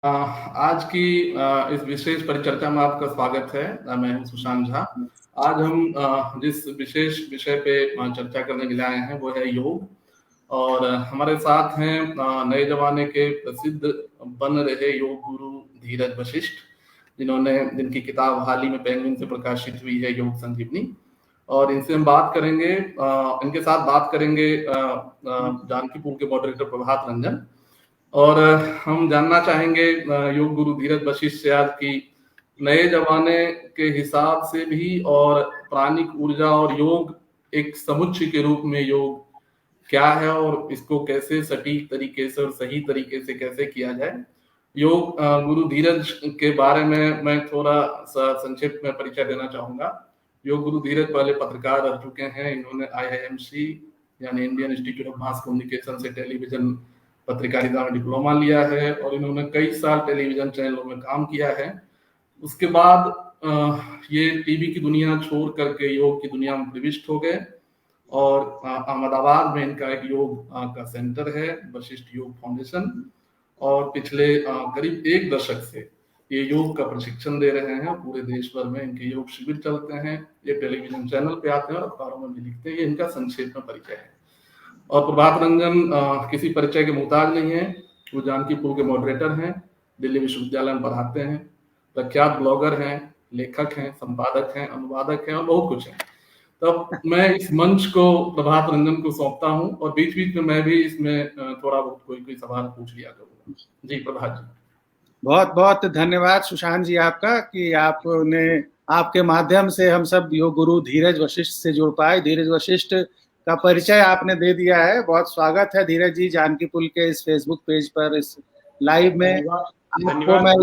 आज की इस विशेष परिचर्चा में आपका स्वागत है। मैं हूं सुशांत झा। आज हम जिस विशेष विषय पे चर्चा करने के लिए आए हैं वो है योग। और हमारे साथ हैं नए जमाने के प्रसिद्ध बन रहे योग गुरु धीरज वशिष्ठ, जिनकी किताब हाल ही में पेंगुइन से प्रकाशित हुई है, योग संजीवनी। और इनसे हम बात करेंगे, इनके साथ बात करेंगे जानकीपुर के मॉडरेटर प्रभात रंजन। और हम जानना चाहेंगे योग गुरु धीरज वशिष्ठ से आज की नए जमाने के हिसाब से भी, और प्राणिक ऊर्जा और योग एक समुच्चय के रूप में योग क्या है और इसको कैसे सटीक तरीके से और सही तरीके से कैसे किया जाए। योग गुरु धीरज के बारे में मैं थोड़ा सा संक्षिप्त में परिचय देना चाहूंगा। योग गुरु धीरज पहले पत्रकार रह चुके हैं। इन्होंने IIMC यानी Indian institute of mass communication से टेलीविजन पत्रकारिता में डिप्लोमा लिया है और इन्होंने कई साल टेलीविजन चैनलों में काम किया है। उसके बाद ये टीवी की दुनिया छोड़ करके योग की दुनिया में प्रविष्ट हो गए और अहमदाबाद में इनका एक योग का सेंटर है, वशिष्ठ योग फाउंडेशन। और पिछले करीब 1 दशक से ये योग का प्रशिक्षण दे रहे हैं। पूरे देश भर में इनके योग शिविर चलते हैं। ये टेलीविजन चैनल पे आते हैं और अखबारों में भी लिखते हैं। ये इनका संक्षेप में परिचय है। और प्रभात रंजन किसी परिचय के मुहताज नहीं है। वो जानकीपुर के मॉडरेटर हैं, दिल्ली विश्वविद्यालय में पढ़ाते हैं, प्रख्यात ब्लॉगर हैं, लेखक हैं, संपादक हैं, अनुवादक हैं और बहुत कुछ है। तब मैं इस मंच को प्रभात रंजन को सौंपता हूं और बीच बीच में मैं भी इसमें थोड़ा बहुत कोई सवाल पूछ लिया करूंगा। जी प्रभात जी। बहुत बहुत धन्यवाद सुशांत जी आपका कि आपने आपके माध्यम से हम सब योग गुरु धीरज वशिष्ठ से जुड़ पाए। धीरज वशिष्ठ का परिचय आपने दे दिया है। बहुत स्वागत है धीरज जी जानकीपुर के इस फेसबुक पेज पर, इस लाइव में। आपको मैं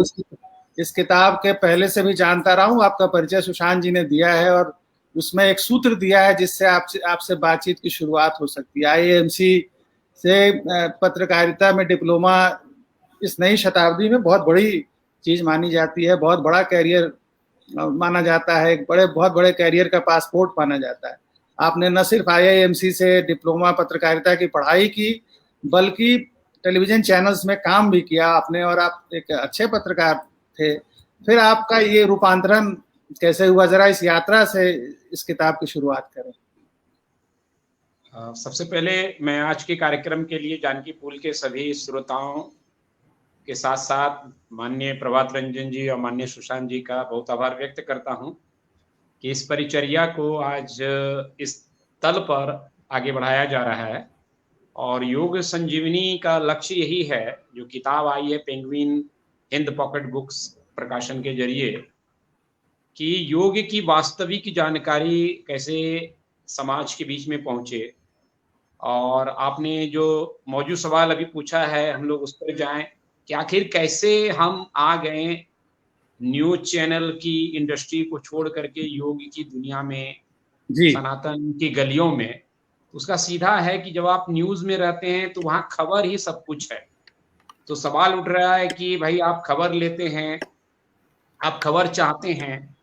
इस किताब के पहले से भी जानता रहा हूँ। आपका परिचय सुशांत जी ने दिया है और उसमें एक सूत्र दिया है जिससे आपसे बातचीत की शुरुआत हो सकती है। IIMC से पत्रकारिता में डिप्लोमा इस नई शताब्दी में बहुत बड़ी चीज मानी जाती है, बहुत बड़ा कैरियर माना जाता है, बहुत बड़े कैरियर का पासपोर्ट माना जाता है। आपने न सिर्फ IIMC से डिप्लोमा पत्रकारिता की पढ़ाई की बल्कि टेलीविजन चैनल्स में काम भी किया आपने और आप एक अच्छे पत्रकार थे। फिर आपका ये रूपांतरण कैसे हुआ, जरा इस यात्रा से इस किताब की शुरुआत करें। सबसे पहले मैं आज के कार्यक्रम के लिए जानकीपुर के सभी श्रोताओं के साथ साथ माननीय प्रभात रंजन जी और माननीय सुशांत जी का बहुत आभार व्यक्त करता हूं कि इस परिचर्या को आज इस तल पर आगे बढ़ाया जा रहा है। और योग संजीवनी का लक्ष्य यही है, जो किताब आई है पेंगुइन हिंद पॉकेट बुक्स प्रकाशन के जरिए, कि योग की वास्तविक जानकारी कैसे समाज के बीच में पहुंचे। और आपने जो मौजूद सवाल अभी पूछा है, हम लोग उस पर जाएं कि आखिर कैसे हम आ गए न्यूज चैनल की इंडस्ट्री को छोड़ करके योग की दुनिया में, सनातन की गलियों में। उसका सीधा है कि जब आप न्यूज में रहते हैं तो वहां खबर ही सब कुछ है। तो सवाल उठ रहा है कि भाई आप खबर लेते हैं, आप खबर चाहते हैं,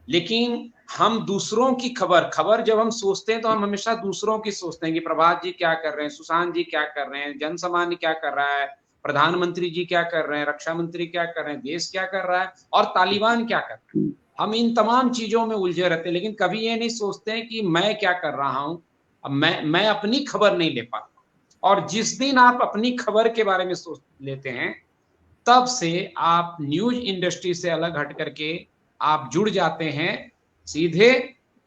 लेकिन हम दूसरों की खबर जब हम सोचते हैं तो हम हमेशा दूसरों की सोचते हैं कि प्रभात जी क्या कर रहे हैं, सुशांत जी क्या कर रहे हैं, जन सामान्य क्या कर रहा है, प्रधानमंत्री जी क्या कर रहे हैं, रक्षा मंत्री क्या कर रहे हैं, देश क्या कर रहा है और तालिबान क्या कर रहा है। हम इन तमाम चीजों में उलझे रहते हैं, लेकिन कभी ये नहीं सोचते हैं कि मैं क्या कर रहा हूं। अब मैं अपनी खबर नहीं ले पाता। और जिस दिन आप अपनी खबर के बारे में सोच लेते हैं, तब से आप न्यूज इंडस्ट्री से अलग हट करके आप जुड़ जाते हैं सीधे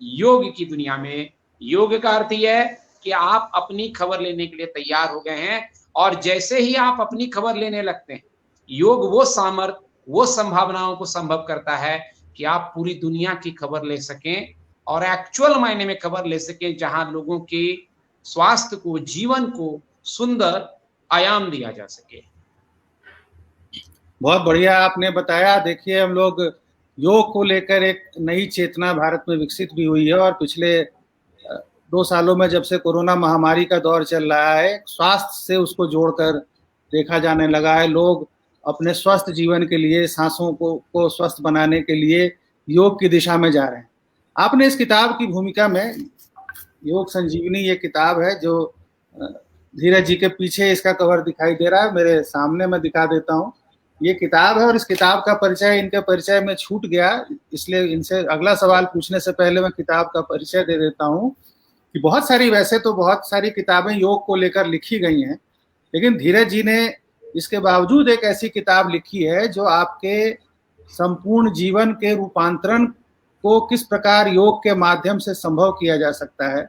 योग की दुनिया में। योग का अर्थ यह है कि आप अपनी खबर लेने के लिए तैयार हो गए हैं। और जैसे ही आप अपनी खबर लेने लगते हैं, योग वो सामर्थ्य, वो संभावनाओं को संभव करता है कि आप पूरी दुनिया की खबर ले सकें और एक्चुअल मायने में खबर ले सकें, जहां लोगों के स्वास्थ्य को, जीवन को सुंदर आयाम दिया जा सके। बहुत बढ़िया आपने बताया। देखिए, हम लोग योग को लेकर एक नई चेतना भारत में विकसित भी हुई है और पिछले 2 सालों में जब से कोरोना महामारी का दौर चल रहा है, स्वास्थ्य से उसको जोड़कर देखा जाने लगा है। लोग अपने स्वस्थ जीवन के लिए, सांसों को स्वस्थ बनाने के लिए योग की दिशा में जा रहे हैं। आपने इस किताब की भूमिका में, योग संजीवनी ये किताब है जो धीरज जी के पीछे इसका कवर दिखाई दे रहा है, मेरे सामने मैं दिखा देता हूँ। ये किताब है और इस किताब का परिचय इनके परिचय में छूट गया, इसलिए इनसे अगला सवाल पूछने से पहले मैं किताब का परिचय दे देता हूँ कि वैसे तो बहुत सारी किताबें योग को लेकर लिखी गई हैं, लेकिन धीरज जी ने इसके बावजूद एक ऐसी किताब लिखी है जो आपके संपूर्ण जीवन के रूपांतरण को किस प्रकार योग के माध्यम से संभव किया जा सकता है,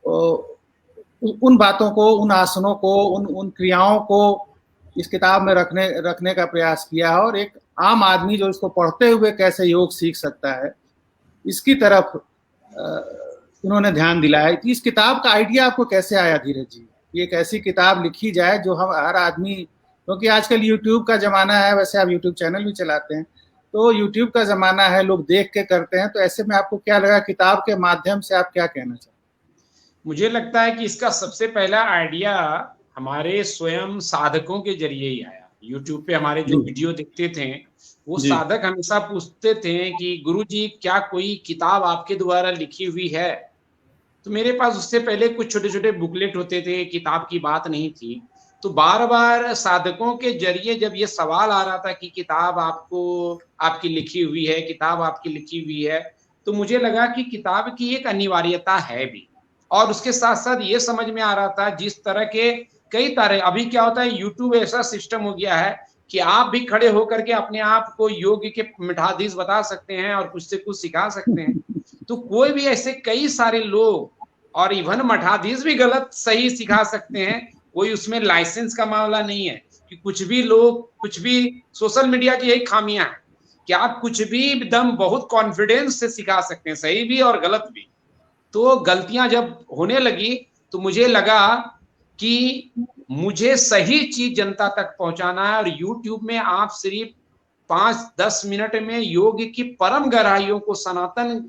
उन बातों को, उन आसनों को, उन क्रियाओं को इस किताब में रखने का प्रयास किया है और एक आम आदमी जो इसको पढ़ते हुए कैसे योग सीख सकता है, इसकी तरफ उन्होंने ध्यान दिलाया। इस किताब का आइडिया आपको कैसे आया धीरज जी? एक ऐसी किताब लिखी जाए जो हम हर आदमी, क्योंकि आजकल यूट्यूब का जमाना है, वैसे आप यूट्यूब चैनल भी चलाते हैं, तो यूट्यूब का जमाना है, लोग देख के करते हैं, तो ऐसे में आपको क्या लगा किताब के माध्यम से आप क्या कहना चाहते हैं? मुझे लगता है कि इसका सबसे पहला आइडिया हमारे स्वयं साधकों के जरिए ही आया। यूट्यूब पे हमारे जो वीडियो दिखते थे वो साधक हमेशा पूछते थे कि गुरुजी क्या कोई किताब आपके द्वारा लिखी हुई है? तो मेरे पास उससे पहले कुछ छोटे छोटे बुकलेट होते थे, किताब की बात नहीं थी। तो बार बार साधकों के जरिए जब ये सवाल आ रहा था कि किताब आपकी लिखी हुई है, किताब आपकी लिखी हुई है, तो मुझे लगा कि किताब की एक अनिवार्यता है भी। और उसके साथ साथ ये समझ में आ रहा था जिस तरह के कई तरह, अभी क्या होता है, यूट्यूब ऐसा सिस्टम हो गया है कि आप भी खड़े होकर के अपने आप को योग के मिठाधीश बता सकते हैं और कुछ से कुछ सिखा सकते हैं। तो कोई भी ऐसे कई सारे लोग, और इवन मठाधीश भी गलत सही सिखा सकते हैं, कोई उसमें लाइसेंस का मामला नहीं है कि कुछ भी लोग कुछ भी, सोशल मीडिया की यही खामियां है कि आप कुछ भी एकदम बहुत कॉन्फिडेंस से सिखा सकते हैं, सही भी और गलत भी। तो गलतियां जब होने लगी तो मुझे लगा कि मुझे सही चीज जनता तक पहुंचाना है, और यूट्यूब में आप सिर्फ 5-10 मिनट में योग की परम गहराइयों को, सनातन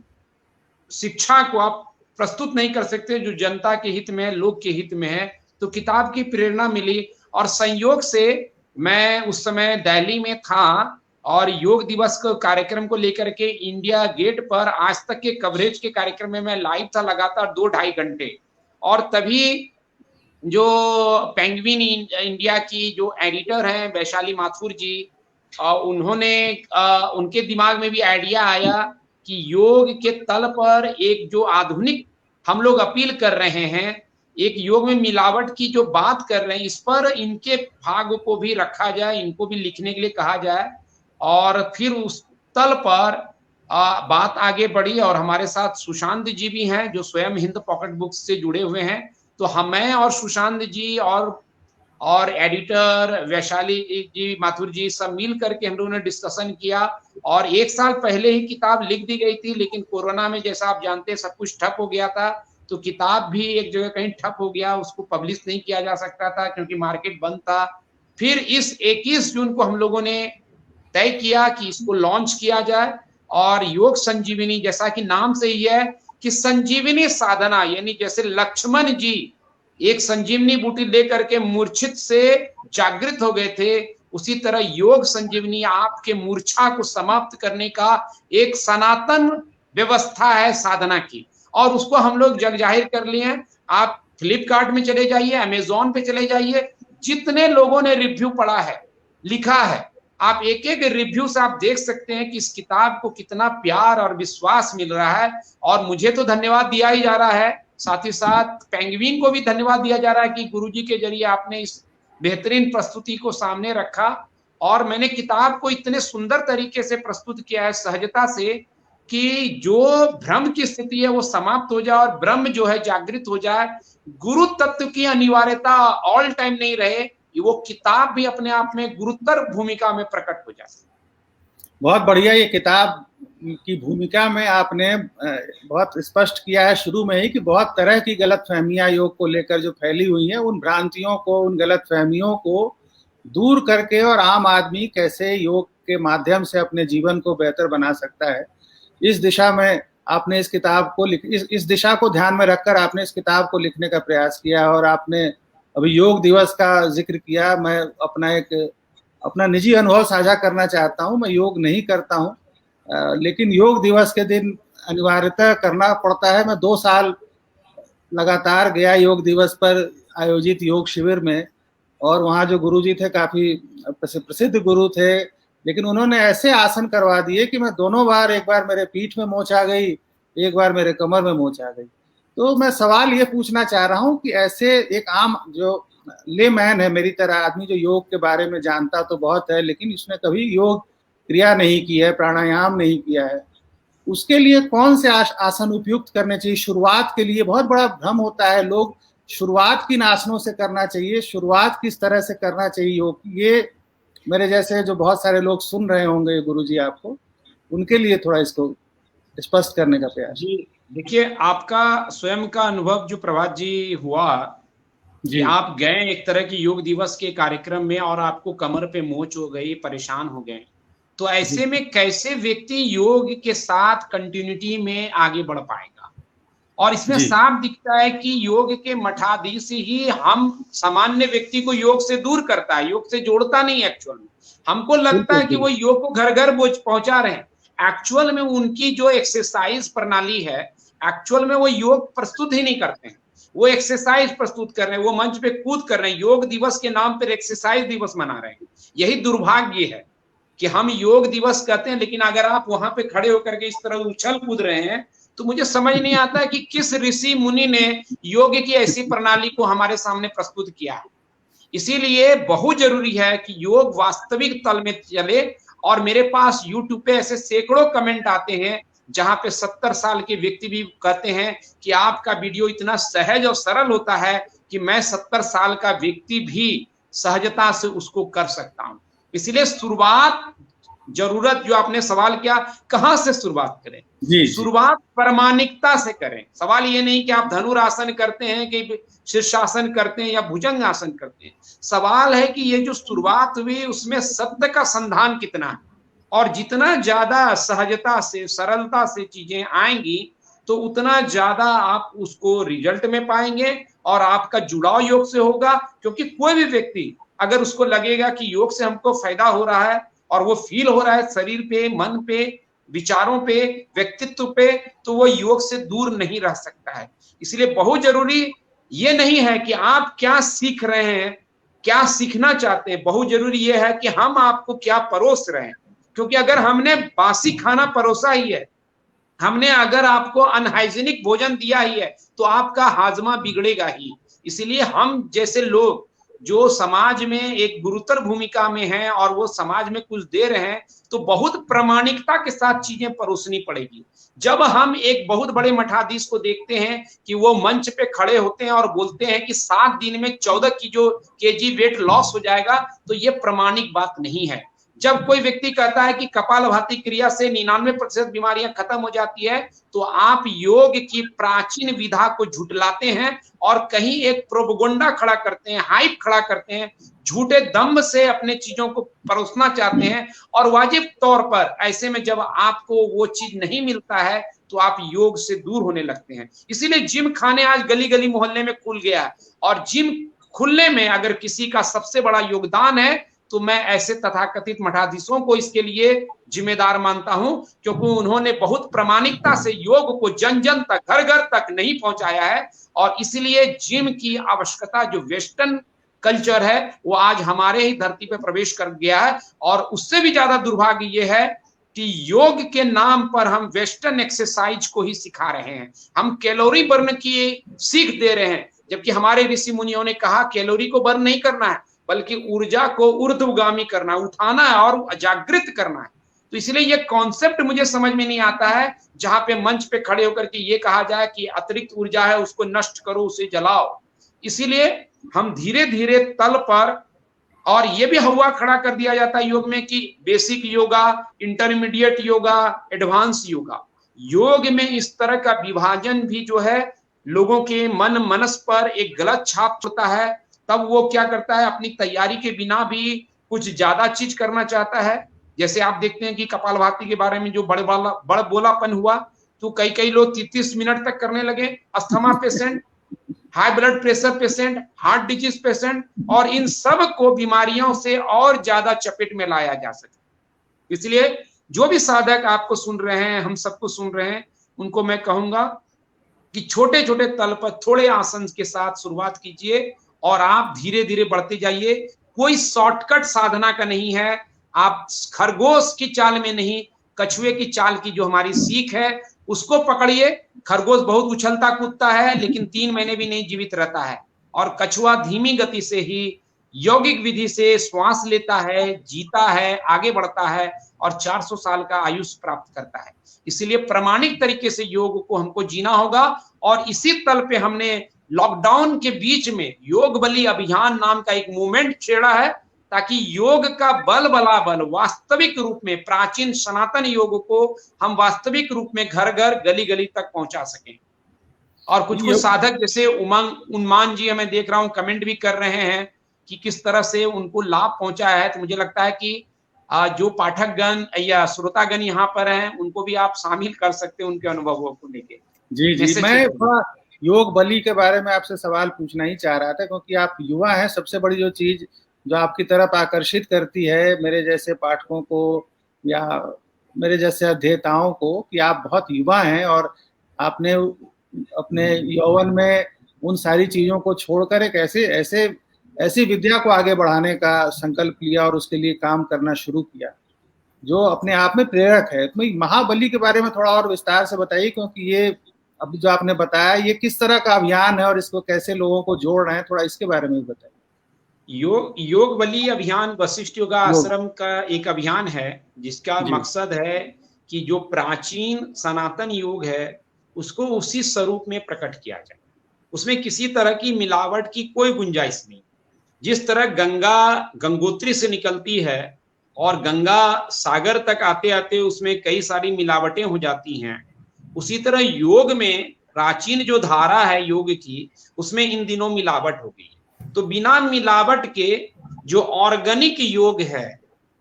शिक्षा को आप प्रस्तुत नहीं कर सकते जो जनता के हित में है, लोग के हित में है। तो किताब की प्रेरणा मिली और संयोग से मैं उस समय दिल्ली में था और योग दिवस के कार्यक्रम को लेकर के इंडिया गेट पर आज तक के कवरेज के कार्यक्रम में मैं लाइव था लगातार 2-2.5 घंटे। और तभी जो पेंगुइन इंडिया की जो एडिटर हैं वैशाली माथुर जी, उन्होंने उनके दिमाग में भी आइडिया आया कि योग के तल पर एक जो आधुनिक हम लोग अपील कर रहे हैं, एक योग में मिलावट की जो बात कर रहे हैं, इस पर इनके भाग को भी रखा जाए, इनको भी लिखने के लिए कहा जाए। और फिर उस तल पर बात आगे बढ़ी और हमारे साथ सुशांत जी भी हैं जो स्वयं हिंद पॉकेट बुक्स से जुड़े हुए हैं। तो हमें और सुशांत जी और एडिटर वैशाली जी माथुर जी सब मिल करके हम लोगों ने डिस्कशन किया और 1 साल पहले ही किताब लिख दी गई थी, लेकिन कोरोना में जैसा आप जानते हैं सब कुछ ठप हो गया था, तो किताब भी एक जगह कहीं ठप हो गया, उसको पब्लिश नहीं किया जा सकता था क्योंकि मार्केट बंद था। फिर इस 21 जून को हम लोगों ने तय किया कि इसको लॉन्च किया जाए और योग संजीवनी, जैसा कि नाम से ही है कि संजीवनी साधना, यानी जैसे लक्ष्मण जी एक संजीवनी बूटी लेकर के मूर्छित से जागृत हो गए थे, उसी तरह योग संजीवनी आपके मूर्छा को समाप्त करने का एक सनातन व्यवस्था है साधना की, और उसको हम लोग जग जाहिर कर लिए हैं। आप फ्लिपकार्ट में चले जाइए, अमेजोन पे चले जाइए, जितने लोगों ने रिव्यू पढ़ा है, लिखा है, आप एक एक रिव्यू से आप देख सकते हैं कि इस किताब को कितना प्यार और विश्वास मिल रहा है। और मुझे तो धन्यवाद दिया ही जा रहा है, साथ ही साथ पेंगुइन को भी धन्यवाद दिया जा रहा है कि गुरुजी के जरिए आपने इस बेहतरीन प्रस्तुति को सामने रखा और मैंने किताब को इतने सुंदर तरीके से प्रस्तुत किया है, सहजता से, कि जो भ्रम की स्थिति है वो समाप्त हो जाए और ब्रह्म जो है जागृत हो जाए। गुरु तत्व की अनिवार्यता ऑल टाइम नहीं रहे, वो किताब भी अपने आप में गुरुतर भूमिका में प्रकट हो जाए। बहुत बढ़िया, ये किताब की भूमिका में आपने बहुत स्पष्ट किया है शुरू में ही कि बहुत तरह की गलतफहमियां योग को लेकर जो फैली हुई हैं, उन भ्रांतियों को, उन गलतफहमियों को दूर करके और आम आदमी कैसे योग के माध्यम से अपने जीवन को बेहतर बना सकता है, इस दिशा में आपने इस किताब को इस दिशा को ध्यान में रखकर आपने इस किताब को लिखने का प्रयास किया। और आपने अभी योग दिवस का जिक्र किया, मैं अपना निजी अनुभव साझा करना चाहता हूँ। मैं योग नहीं करता हूँ, लेकिन योग दिवस के दिन अनिवार्यतः करना पड़ता है। मैं 2 साल लगातार गया योग दिवस पर आयोजित योग शिविर में, और वहाँ जो गुरुजी थे काफी प्रसिद्ध गुरु थे, लेकिन उन्होंने ऐसे आसन करवा दिए कि मैं दोनों बार, एक बार मेरे पीठ में मोच आ गई, एक बार मेरे कमर में मोच आ गई। तो मैं सवाल ये पूछना चाह रहा हूँ कि ऐसे एक आम जो लेमैन है मेरी तरह आदमी, जो योग के बारे में जानता तो बहुत है लेकिन उसने कभी योग क्रिया नहीं की है, प्राणायाम नहीं किया है, उसके लिए कौन से आसन उपयुक्त करने चाहिए? शुरुआत के लिए बहुत बड़ा भ्रम होता है, लोग शुरुआत किन आसनों से करना चाहिए, शुरुआत किस तरह से करना चाहिए योग, ये मेरे जैसे जो बहुत सारे लोग सुन रहे होंगे गुरुजी आपको, उनके लिए थोड़ा इसको स्पष्ट करने का प्रयास। जी देखिए, आपका स्वयं का अनुभव जो प्रभात जी हुआ कि आप गए एक तरह की योग दिवस के कार्यक्रम में और आपको कमर पे मोच हो गई, परेशान हो गए, तो ऐसे में कैसे व्यक्ति योग के साथ कंटिन्यूटी में आगे बढ़ पाएगा? और इसमें साफ दिखता है कि योग के मठाधीश ही हम सामान्य व्यक्ति को योग से दूर करता है, योग से जोड़ता नहीं। एक्चुअल में हमको लगता है कि वो योग को घर घर पहुंचा रहे हैं, एक्चुअल में उनकी जो एक्सरसाइज प्रणाली है, एक्चुअल में वो योग प्रस्तुत ही नहीं करते हैं, वो एक्सरसाइज प्रस्तुत कर रहे हैं, वो मंच पे कूद कर रहे हैं, योग दिवस के नाम पर एक्सरसाइज दिवस मना रहे हैं। यही दुर्भाग्य है कि हम योग दिवस कहते हैं, लेकिन अगर आप वहां पे खड़े होकर के इस तरह उछल कूद रहे हैं तो मुझे समझ नहीं आता है कि किस ऋषि मुनि ने योग की ऐसी प्रणाली को हमारे सामने प्रस्तुत किया है। इसीलिए बहुत जरूरी है कि योग वास्तविक तल में चले। और मेरे पास यूट्यूब पे ऐसे सैकड़ों कमेंट आते हैं जहां पे 70 साल के व्यक्ति भी कहते हैं कि आपका वीडियो इतना सहज और सरल होता है कि मैं 70 साल का व्यक्ति भी सहजता से उसको कर सकता हूं। इसलिए शुरुआत, जरूरत जो आपने सवाल किया, कहां से शुरुआत करें? शुरुआत प्रामाणिकता से करें। सवाल ये नहीं कि आप धनुरासन करते हैं कि शीर्षासन करते हैं या भुजंग आसन करते हैं। सवाल है कि ये जो शुरुआत हुई उसमें सत्य का संधान कितना है, और जितना ज्यादा सहजता से, सरलता से चीजें आएंगी तो उतना ज्यादा आप उसको रिजल्ट में पाएंगे और आपका जुड़ाव योग से होगा। क्योंकि कोई भी व्यक्ति अगर उसको लगेगा कि योग से हमको फायदा हो रहा है और वो फील हो रहा है शरीर पे, मन पे, विचारों पे, व्यक्तित्व पे, तो वो योग से दूर नहीं रह सकता है। इसलिए बहुत जरूरी ये नहीं है कि आप क्या सीख रहे हैं, क्या सीखना चाहते हैं, बहुत जरूरी ये है कि हम आपको क्या परोस रहे हैं। क्योंकि अगर हमने बासी खाना परोसा ही है, हमने अगर आपको अनहाइजीनिक भोजन दिया ही है, तो आपका हाजमा बिगड़ेगा ही। इसलिए हम जैसे लोग जो समाज में एक गुरुतर भूमिका में हैं और वो समाज में कुछ दे रहे हैं, तो बहुत प्रामाणिकता के साथ चीजें परोसनी पड़ेगी। जब हम एक बहुत बड़े मठाधीश को देखते हैं कि वो मंच पे खड़े होते हैं और बोलते हैं कि 7 दिन में 14 केजी वेट लॉस हो जाएगा, तो ये प्रामाणिक बात नहीं है। जब कोई व्यक्ति कहता है कि कपालभाति क्रिया से 99% बीमारियां खत्म हो जाती है, तो आप योग की प्राचीन विधा को झुटलाते हैं और कहीं एक प्रोपगेंडा खड़ा करते हैं, हाइप खड़ा करते हैं, झूठे दम्भ से अपने चीजों को परोसना चाहते हैं। और वाजिब तौर पर ऐसे में जब आपको वो चीज नहीं मिलता है तो आप योग से दूर होने लगते हैं। इसीलिए जिम खाने आज गली गली मोहल्ले में खुल गया है, और जिम खुलने में अगर किसी का सबसे बड़ा योगदान है तो मैं ऐसे तथाकथित मठाधीशों को इसके लिए जिम्मेदार मानता हूं, क्योंकि उन्होंने बहुत प्रामाणिकता से योग को जन जन तक, घर घर तक नहीं पहुंचाया है। और इसलिए जिम की आवश्यकता, जो वेस्टर्न कल्चर है, वो आज हमारे ही धरती पे प्रवेश कर गया है। और उससे भी ज्यादा दुर्भाग्य ये है कि योग के नाम पर हम वेस्टर्न एक्सरसाइज को ही सिखा रहे हैं, हम कैलोरी बर्न की सीख दे रहे हैं, जबकि हमारे ऋषि मुनियों ने कहा कैलोरी को बर्न नहीं करना है, बल्कि ऊर्जा को ऊर्ध्वगामी करना, उठाना है और जागृत करना है। तो इसलिए ये कॉन्सेप्ट मुझे समझ में नहीं आता है जहां पे मंच पे खड़े होकर के ये कहा जाए कि अतिरिक्त ऊर्जा है उसको नष्ट करो, उसे जलाओ। इसीलिए हम धीरे धीरे तल पर, और ये भी हवा खड़ा कर दिया जाता है योग में कि basic yoga, intermediate yoga, advance yoga. योग में इस तरह का विभाजन भी जो है लोगों के मन मनस पर एक गलत छाप छोड़ता है। तब वो क्या करता है, अपनी तैयारी के बिना भी कुछ ज्यादा चीज करना चाहता है। जैसे आप देखते हैं कि कपालभाति के बारे में जो बड़ बोलापन हुआ, तो कई लोग 30 मिनट तक करने लगे। Asthma patient, high blood pressure patient, heart disease patient, और इन सब को बीमारियों से और ज्यादा चपेट में लाया जा सके। इसलिए जो भी साधक आपको सुन रहे हैं, हम सबको सुन रहे हैं, उनको मैं कहूंगा कि छोटे छोटे तल पर थोड़े आसन के साथ शुरुआत कीजिए और आप धीरे धीरे बढ़ते जाइए। कोई शॉर्टकट साधना का नहीं है। आप खरगोश की चाल में नहीं, कछुए की चाल की जो हमारी सीख है उसको पकड़िए। खरगोश बहुत उछलता कूदता है लेकिन 3 महीने भी नहीं जीवित रहता है, और कछुआ धीमी गति से ही यौगिक विधि से श्वास लेता है, जीता है, आगे बढ़ता है और 400 साल का आयुष प्राप्त करता है। इसलिए प्रामाणिक तरीके से योग को हमको जीना होगा। और इसी तल पे हमने लॉकडाउन के बीच में योग बली अभियान नाम का एक मूवमेंट छेड़ा है, ताकि योग का बल बलाबल वास्तविक रूप में प्राचीन सनातन योग को हम वास्तविक रूप में घर घर गली गली तक पहुंचा सकें। और कुछ साधक जैसे उमंग उन्मान जी हमें देख रहा हूं कमेंट भी कर रहे हैं कि किस तरह से उनको लाभ पहुंचा है। तो मुझे लगता है कि जो पाठकगण या श्रोतागण यहाँ पर हैं उनको भी आप शामिल कर सकते हैं उनके अनुभवों को लेके। जी, मैं योग बली के बारे में आपसे सवाल पूछना ही चाह रहा था, क्योंकि आप युवा हैं। सबसे बड़ी जो चीज जो आपकी तरफ आकर्षित करती है मेरे जैसे पाठकों को या मेरे जैसे अध्येताओं को, कि आप बहुत युवा हैं और आपने अपने यौवन में उन सारी चीजों को छोड़कर एक ऐसी विद्या को आगे बढ़ाने का संकल्प लिया और उसके लिए काम करना शुरू किया, जो अपने आप में प्रेरक है। तो महाबली के बारे में थोड़ा और विस्तार से बताइए, क्योंकि ये अब जो आपने बताया ये किस तरह का अभियान है और इसको कैसे लोगों को जोड़ रहे हैं, थोड़ा इसके बारे में भी बताइए। योग बली अभियान वशिष्ठ योगा आश्रम का एक अभियान है जिसका मकसद है कि जो प्राचीन सनातन योग है उसको उसी स्वरूप में प्रकट किया जाए। उसमें किसी तरह की मिलावट की कोई गुंजाइश नहीं। जिस तरह गंगा गंगोत्री से निकलती है और गंगा सागर तक आते आते उसमें कई सारी मिलावटें हो जाती हैं, उसी तरह योग में प्राचीन जो धारा है योग की उसमें इन दिनों मिलावट हो गई। तो बिना मिलावट के जो ऑर्गेनिक योग है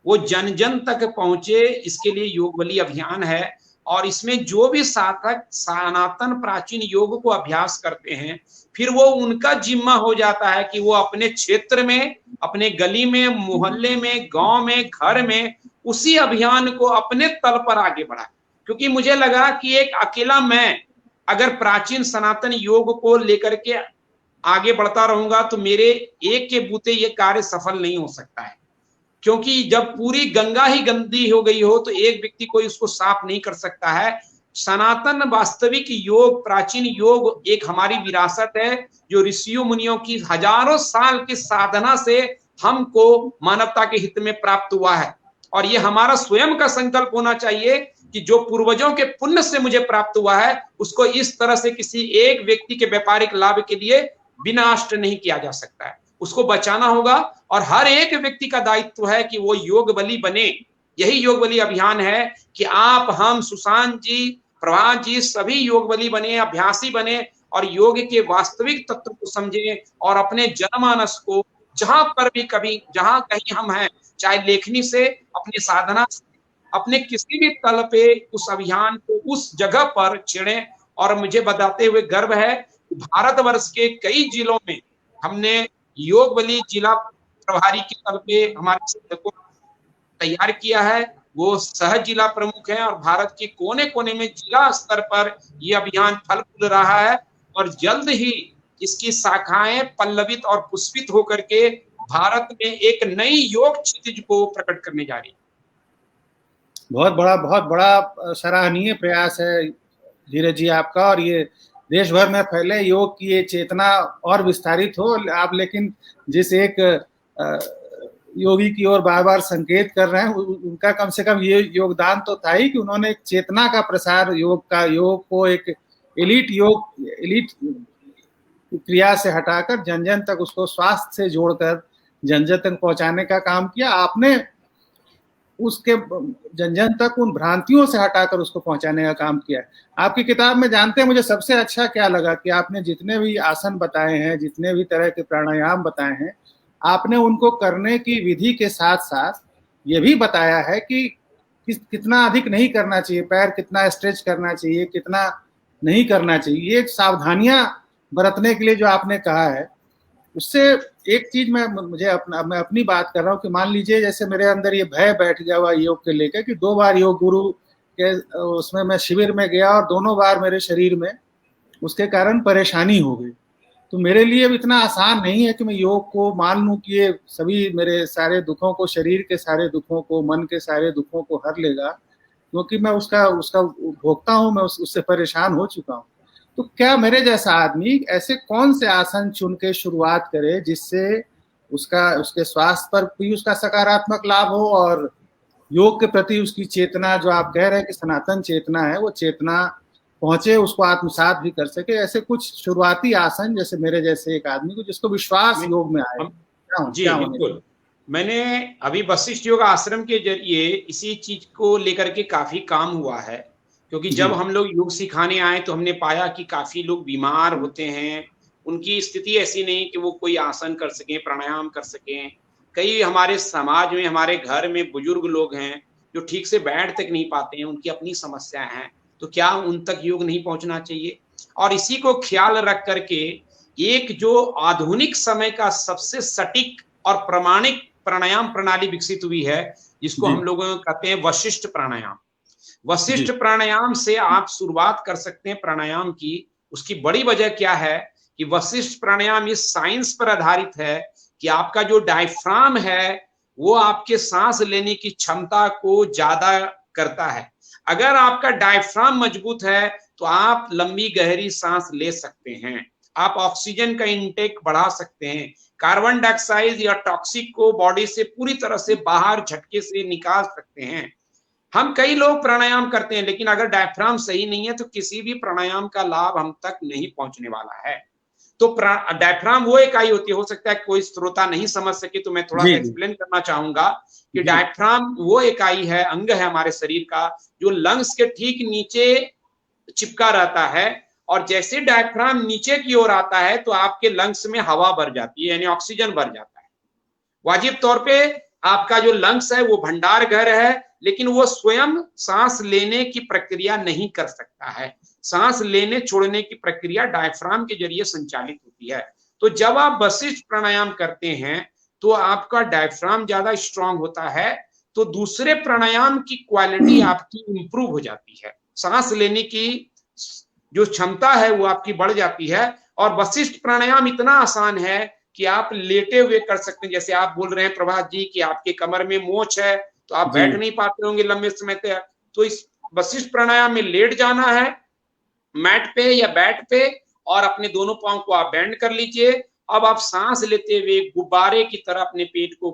वो जन जन तक पहुंचे, इसके लिए योग बली अभियान है। और इसमें जो भी साधक सनातन प्राचीन योग को अभ्यास करते हैं फिर वो उनका जिम्मा हो जाता है कि वो अपने क्षेत्र में, अपने गली में, मोहल्ले में, गांव में, घर में उसी अभियान को अपने तल पर आगे बढ़ाए। क्योंकि मुझे लगा कि एक अकेला मैं अगर प्राचीन सनातन योग को लेकर के आगे बढ़ता रहूंगा तो मेरे एक के बूते ये कार्य सफल नहीं हो सकता है। क्योंकि जब पूरी गंगा ही गंदी हो गई हो तो एक व्यक्ति कोई उसको साफ नहीं कर सकता है। सनातन वास्तविक योग, प्राचीन योग एक हमारी विरासत है जो ऋषियों मुनियों की हजारों साल की साधना से हमको मानवता के हित में प्राप्त हुआ है। और ये हमारा स्वयं का संकल्प होना चाहिए कि जो पूर्वजों के पुण्य से मुझे प्राप्त हुआ है उसको इस तरह से किसी एक व्यक्ति के व्यापारिक लाभ के लिए विनाश नहीं किया जा सकता है, उसको बचाना होगा। और हर एक व्यक्ति का दायित्व है कि वो योग बली बने। यही योग बली अभियान है कि आप, हम, सुशांत जी, प्रभात जी सभी योग बली बने, अभ्यासी बने और योग के वास्तविक तत्व को समझें और अपने जनमानस को जहां पर भी कभी जहां कहीं हम हैं, चाहे लेखनी से, अपनी साधना से, अपने किसी भी तल पे उस अभियान को उस जगह पर छेड़ें। और मुझे बताते हुए गर्व है कि भारतवर्ष के कई जिलों में हमने योग बली जिला प्रभारी के तल पे हमारे साधकों को तैयार किया है। वो सह जिला प्रमुख हैं और भारत के कोने कोने में जिला स्तर पर यह अभियान फल फूल रहा है और जल्द ही इसकी शाखाएं पल्लवित और पुष्पित होकर के भारत में एक नई योग क्षितिज को प्रकट करने जा रही है। बहुत बड़ा सराहनीय प्रयास है धीरज जी आपका, और ये देश भर में फैले, योग की ये चेतना और विस्तारित हो। आप लेकिन जिस एक योगी की ओर बार बार संकेत कर रहे हैं उनका कम से कम ये योगदान तो था ही कि उन्होंने एक चेतना का प्रसार योग को एक एलिट क्रिया से हटाकर जन जन तक उसको स्वास्थ्य से जोड़कर जन जन तक पहुंचाने का काम किया आपने। उसके जन जन तक उन भ्रांतियों से हटाकर उसको पहुंचाने का काम किया है। आपकी किताब में जानते हैं मुझे सबसे अच्छा क्या लगा कि आपने जितने भी आसन बताए हैं, जितने भी तरह के प्राणायाम बताए हैं, आपने उनको करने की विधि के साथ साथ ये भी बताया है कि कितना अधिक नहीं करना चाहिए, पैर कितना स्ट्रेच करना चाहिए, कितना नहीं करना चाहिए। ये सावधानियां बरतने के लिए जो आपने कहा है, उससे एक चीज मैं अपनी बात कर रहा हूँ कि मान लीजिए जैसे मेरे अंदर ये भय बैठ गया हुआ योग के लेकर कि 2 बार योग गुरु के उसमें मैं शिविर में गया और दोनों बार मेरे शरीर में उसके कारण परेशानी हो गई। तो मेरे लिए अब इतना आसान नहीं है कि मैं योग को मान लूं कि ये सभी मेरे सारे दुखों को, शरीर के सारे दुखों को, मन के सारे दुखों को हर लेगा, क्योंकि मैं उसका भोगता हूं, मैं उससे परेशान हो चुका हूं। तो क्या मेरे जैसा आदमी ऐसे कौन से आसन चुन के शुरुआत करे जिससे उसके स्वास्थ्य पर भी उसका सकारात्मक लाभ हो और योग के प्रति उसकी चेतना, जो आप कह रहे हैं कि सनातन चेतना है, वो चेतना पहुंचे, उसको आत्मसात भी कर सके। ऐसे कुछ शुरुआती आसन जैसे मेरे जैसे एक आदमी को जिसको विश्वास योग में आए, जी बिल्कुल। मैंने अभी वशिष्ठ योग आश्रम के जरिए इसी चीज को लेकर के काफी काम हुआ है, क्योंकि जब हम लोग योग सिखाने आए तो हमने पाया कि काफी लोग बीमार होते हैं, उनकी स्थिति ऐसी नहीं कि वो कोई आसन कर सकें, प्राणायाम कर सकें। कई हमारे समाज में, हमारे घर में बुजुर्ग लोग हैं जो ठीक से बैठ तक नहीं पाते हैं, उनकी अपनी समस्या है, तो क्या उन तक योग नहीं पहुंचना चाहिए? और इसी को ख्याल रख करके एक जो आधुनिक समय का सबसे सटीक और प्रमाणिक प्राणायाम प्रणाली विकसित हुई है, जिसको हम लोग कहते हैं वशिष्ठ प्राणायाम। वशिष्ठ प्राणायाम से आप शुरुआत कर सकते हैं प्राणायाम की। उसकी बड़ी वजह क्या है कि वशिष्ठ प्राणायाम इस साइंस पर आधारित है कि आपका जो डायफ्राम है वो आपके सांस लेने की क्षमता को ज्यादा करता है। अगर आपका डायफ्राम मजबूत है तो आप लंबी गहरी सांस ले सकते हैं, आप ऑक्सीजन का इंटेक बढ़ा सकते हैं, कार्बन डाइऑक्साइड या टॉक्सिक को बॉडी से पूरी तरह से बाहर झटके से निकाल सकते हैं। हम कई लोग प्राणायाम करते हैं, लेकिन अगर डायफ्राम सही नहीं है तो किसी भी प्राणायाम का लाभ हम तक नहीं पहुंचने वाला है। तो डायफ्राम वो इकाई होती है, हो सकता है कोई श्रोता नहीं समझ सके तो मैं थोड़ा सा एक्सप्लेन करना चाहूंगा कि डायफ्राम वो इकाई है, अंग है हमारे शरीर का, जो लंग्स के ठीक नीचे चिपका रहता है। और जैसे डायफ्राम नीचे की ओर आता है तो आपके लंग्स में हवा भर जाती है, यानी ऑक्सीजन भर जाता है। वाजिब तौर पे आपका जो लंग्स है वो भंडार घर है, लेकिन वो स्वयं सांस लेने की प्रक्रिया नहीं कर सकता है। सांस लेने छोड़ने की प्रक्रिया डायफ्राम के जरिए संचालित होती है। तो जब आप वशिष्ठ प्राणायाम करते हैं तो आपका डायफ्राम ज्यादा स्ट्रांग होता है, तो दूसरे प्राणायाम की क्वालिटी आपकी इंप्रूव हो जाती है, सांस लेने की जो क्षमता है वो आपकी बढ़ जाती है। और वशिष्ठ प्राणायाम इतना आसान है कि आप लेटे हुए कर सकते हैं। जैसे आप बोल रहे हैं प्रभात जी कि आपके कमर में मोच है तो आप बैठ नहीं पाते होंगे लंबे समय तक, तो इस वशिष्ठ प्राणायाम में लेट जाना है मैट पे या बैट पे, और अपने दोनों पांव को आप बेंड कर लीजिए। अब आप सांस लेते हुए गुब्बारे की तरह अपने पेट को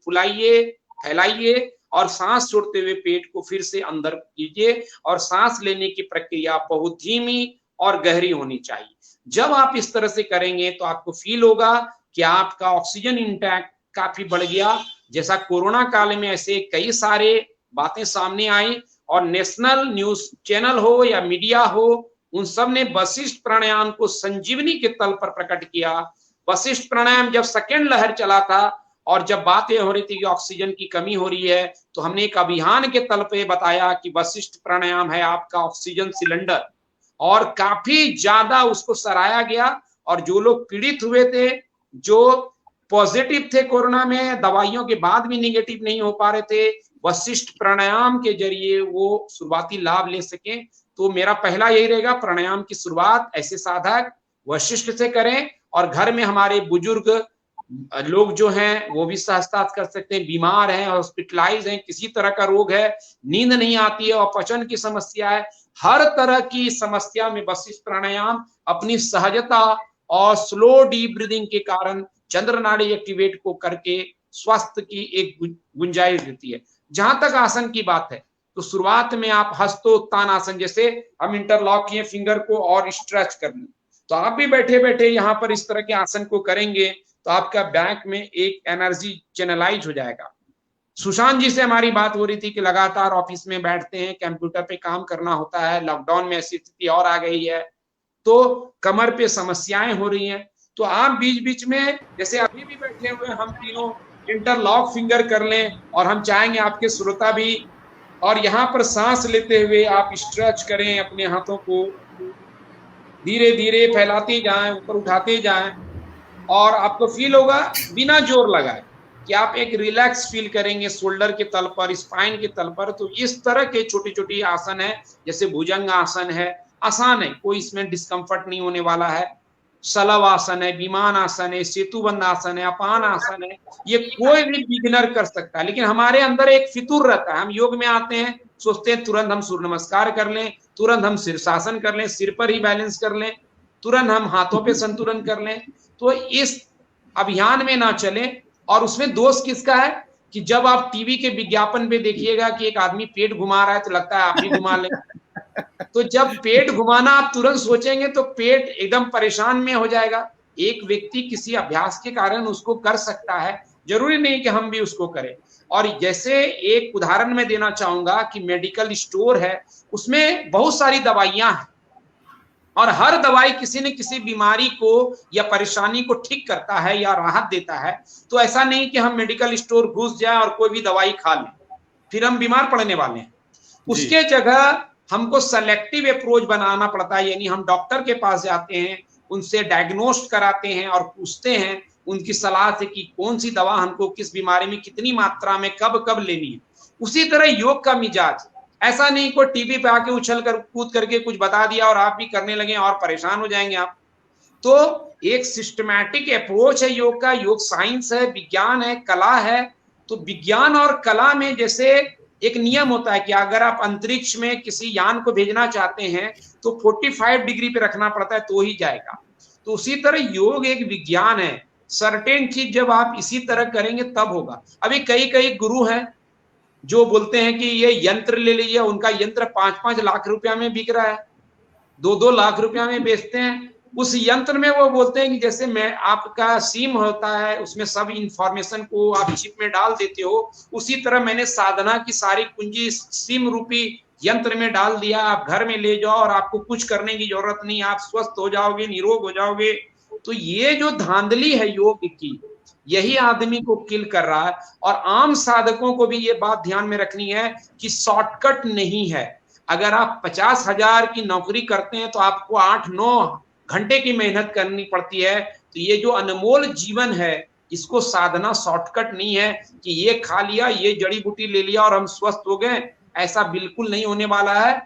फुलाइए, फैलाइए, और सांस छोड़ते हुए पेट को फिर से अंदर कीजिए। और सांस लेने की प्रक्रिया बहुत धीमी और गहरी होनी चाहिए। जब आप इस तरह से करेंगे तो आपको फील होगा कि आपका ऑक्सीजन इंटैक काफी बढ़ गया। जैसा कोरोना काल में ऐसे कई सारे बातें सामने आई, और नेशनल न्यूज चैनल हो या मीडिया हो, उन सब ने वशिष्ठ प्राणायाम को संजीवनी के तल पर प्रकट किया। वशिष्ठ प्राणायाम जब सेकेंड लहर चला था और जब बातें हो रही थी कि ऑक्सीजन की कमी हो रही है, तो हमने एक अभियान के तल पे बताया कि वशिष्ठ प्राणायाम है आपका ऑक्सीजन सिलेंडर, और काफी ज्यादा उसको सराहा गया। और जो लोग पीड़ित हुए थे, जो पॉजिटिव थे कोरोना में, दवाइयों के बाद भी निगेटिव नहीं हो पा रहे थे, वशिष्ठ प्राणायाम के जरिए वो शुरुआती लाभ ले सके। तो मेरा पहला यही रहेगा, प्राणायाम की शुरुआत ऐसे साधक वशिष्ठ से करें। और घर में हमारे बुजुर्ग लोग जो हैं वो भी सहस्तात कर सकते हैं, बीमार हैं, हॉस्पिटलाइज हैं, किसी तरह का रोग है, नींद नहीं आती है, और अपचन की समस्या है, हर तरह की समस्या में वशिष्ठ प्राणायाम अपनी सहजता और स्लो डीप ब्रीदिंग के कारण चंद्र नाड़ी एक्टिवेट को करके स्वास्थ्य की एक गुंजाइश देती है। जहां तक आसन की बात है तो शुरुआत में आप हस्तोत्थान आसन, जैसे हम इंटरलॉक किए फिंगर को और स्ट्रेच कर लें, तो आप भी बैठे बैठे यहाँ पर इस तरह के आसन को करेंगे तो आपका बैक में एक एनर्जी चैनलाइज हो जाएगा। सुशांत जी से हमारी बात हो रही थी कि लगातार ऑफिस में बैठते हैं, कंप्यूटर पे काम करना होता है, लॉकडाउन में ऐसी स्थिति और आ गई है, तो कमर पे समस्याएं हो रही हैं। तो आप बीच बीच में, जैसे अभी भी बैठे हुए हम तीनों इंटरलॉक फिंगर कर लें, और हम चाहेंगे आपके श्रोता भी, और यहाँ पर सांस लेते हुए आप स्ट्रेच करें, अपने हाथों को धीरे धीरे फैलाते जाएं, ऊपर उठाते जाएं, और आपको फील होगा बिना जोर लगाए कि आप एक रिलैक्स फील करेंगे शोल्डर के तल पर, स्पाइन के तल पर। तो इस तरह के छोटी छोटी आसन है, जैसे भुजंग आसन है, आसान है, कोई इसमें डिस्कम्फर्ट नहीं होने वाला है। सलव आसन है, विमान आसन है, सेतुबंध आसन है, अपान आसन है, ये कोई भी बिगिनर कर सकता है। लेकिन हमारे अंदर एक फितूर रहता है, हम योग में आते हैं, सोचते हैं तुरंत हम सूर्य नमस्कार कर लें, तुरंत हम शीर्षासन कर लें, सिर पर ही बैलेंस कर लें, तुरंत हम हाथों पे संतुलन कर लें। तो इस अभियान में ना चले। और उसमें दोष किसका है कि जब आप टीवी के विज्ञापन पे देखिएगा कि एक आदमी पेट घुमा रहा है तो लगता है आप भी घुमा लें। तो जब पेट घुमाना आप तुरंत सोचेंगे तो पेट एकदम परेशान में हो जाएगा। एक व्यक्ति किसी अभ्यास के कारण उसको कर सकता है, जरूरी नहीं कि हम भी उसको करें। और जैसे एक उदाहरण मैं देना चाहूंगा कि मेडिकल स्टोर है, उसमें बहुत सारी दवाइयां हैं और हर दवाई किसी न किसी बीमारी को या परेशानी को ठीक करता है या राहत देता है। तो ऐसा नहीं कि हम मेडिकल स्टोर घुस जाए और कोई भी दवाई खा लें, फिर हम बीमार पड़ने वाले हैं। उसके जगह हमको सेलेक्टिव अप्रोच बनाना पड़ता है, यानी हम डॉक्टर के पास जाते हैं, उनसे डायग्नोस्ट कराते हैं और पूछते हैं उनकी सलाह से कि कौन सी दवा हमको किस बीमारी में कितनी मात्रा में कब कब लेनी है। उसी तरह योग का मिजाज, ऐसा नहीं कोई टीवी पे आके उछल कर कूद करके कुछ बता दिया और आप भी करने लगे और परेशान हो जाएंगे आप। तो एक सिस्टमैटिक अप्रोच है योग का। योग साइंस है, विज्ञान है, कला है। तो विज्ञान और कला में जैसे एक नियम होता है कि अगर आप अंतरिक्ष में किसी यान को भेजना चाहते हैं तो 45 डिग्री पे रखना पड़ता है तो ही जाएगा। तो उसी तरह योग एक विज्ञान है। सर्टेन चीज जब आप इसी तरह करेंगे तब होगा। अभी कई कई गुरु हैं जो बोलते हैं कि ये यंत्र ले लीजिए, उनका यंत्र 5-5 लाख रुपया में बिक रहा है, 2-2 लाख रुपया में बेचते हैं। उस यंत्र में वो बोलते हैं कि जैसे मैं आपका सिम होता है, उसमें सब इंफॉर्मेशन को आप चिप में डाल देते हो, उसी तरह मैंने साधना की सारी कुंजी सिम रूपी यंत्र में डाल दिया। आप घर में ले जाओ और आपको कुछ करने की जरूरत नहीं, आप स्वस्थ हो जाओगे, निरोग हो जाओगे। तो ये जो धांधली है योग की, यही आदमी को किल कर रहा है। और आम साधकों को भी ये बात ध्यान में रखनी है कि शॉर्टकट नहीं है। अगर आप 50,000 की नौकरी करते हैं तो आपको 8-9 घंटे की मेहनत करनी पड़ती है। तो ये जो अनमोल जीवन है, इसको साधना शॉर्टकट नहीं है कि ये खा लिया, ये जड़ी बूटी ले लिया और हम स्वस्थ हो गए। ऐसा बिल्कुल नहीं होने वाला है।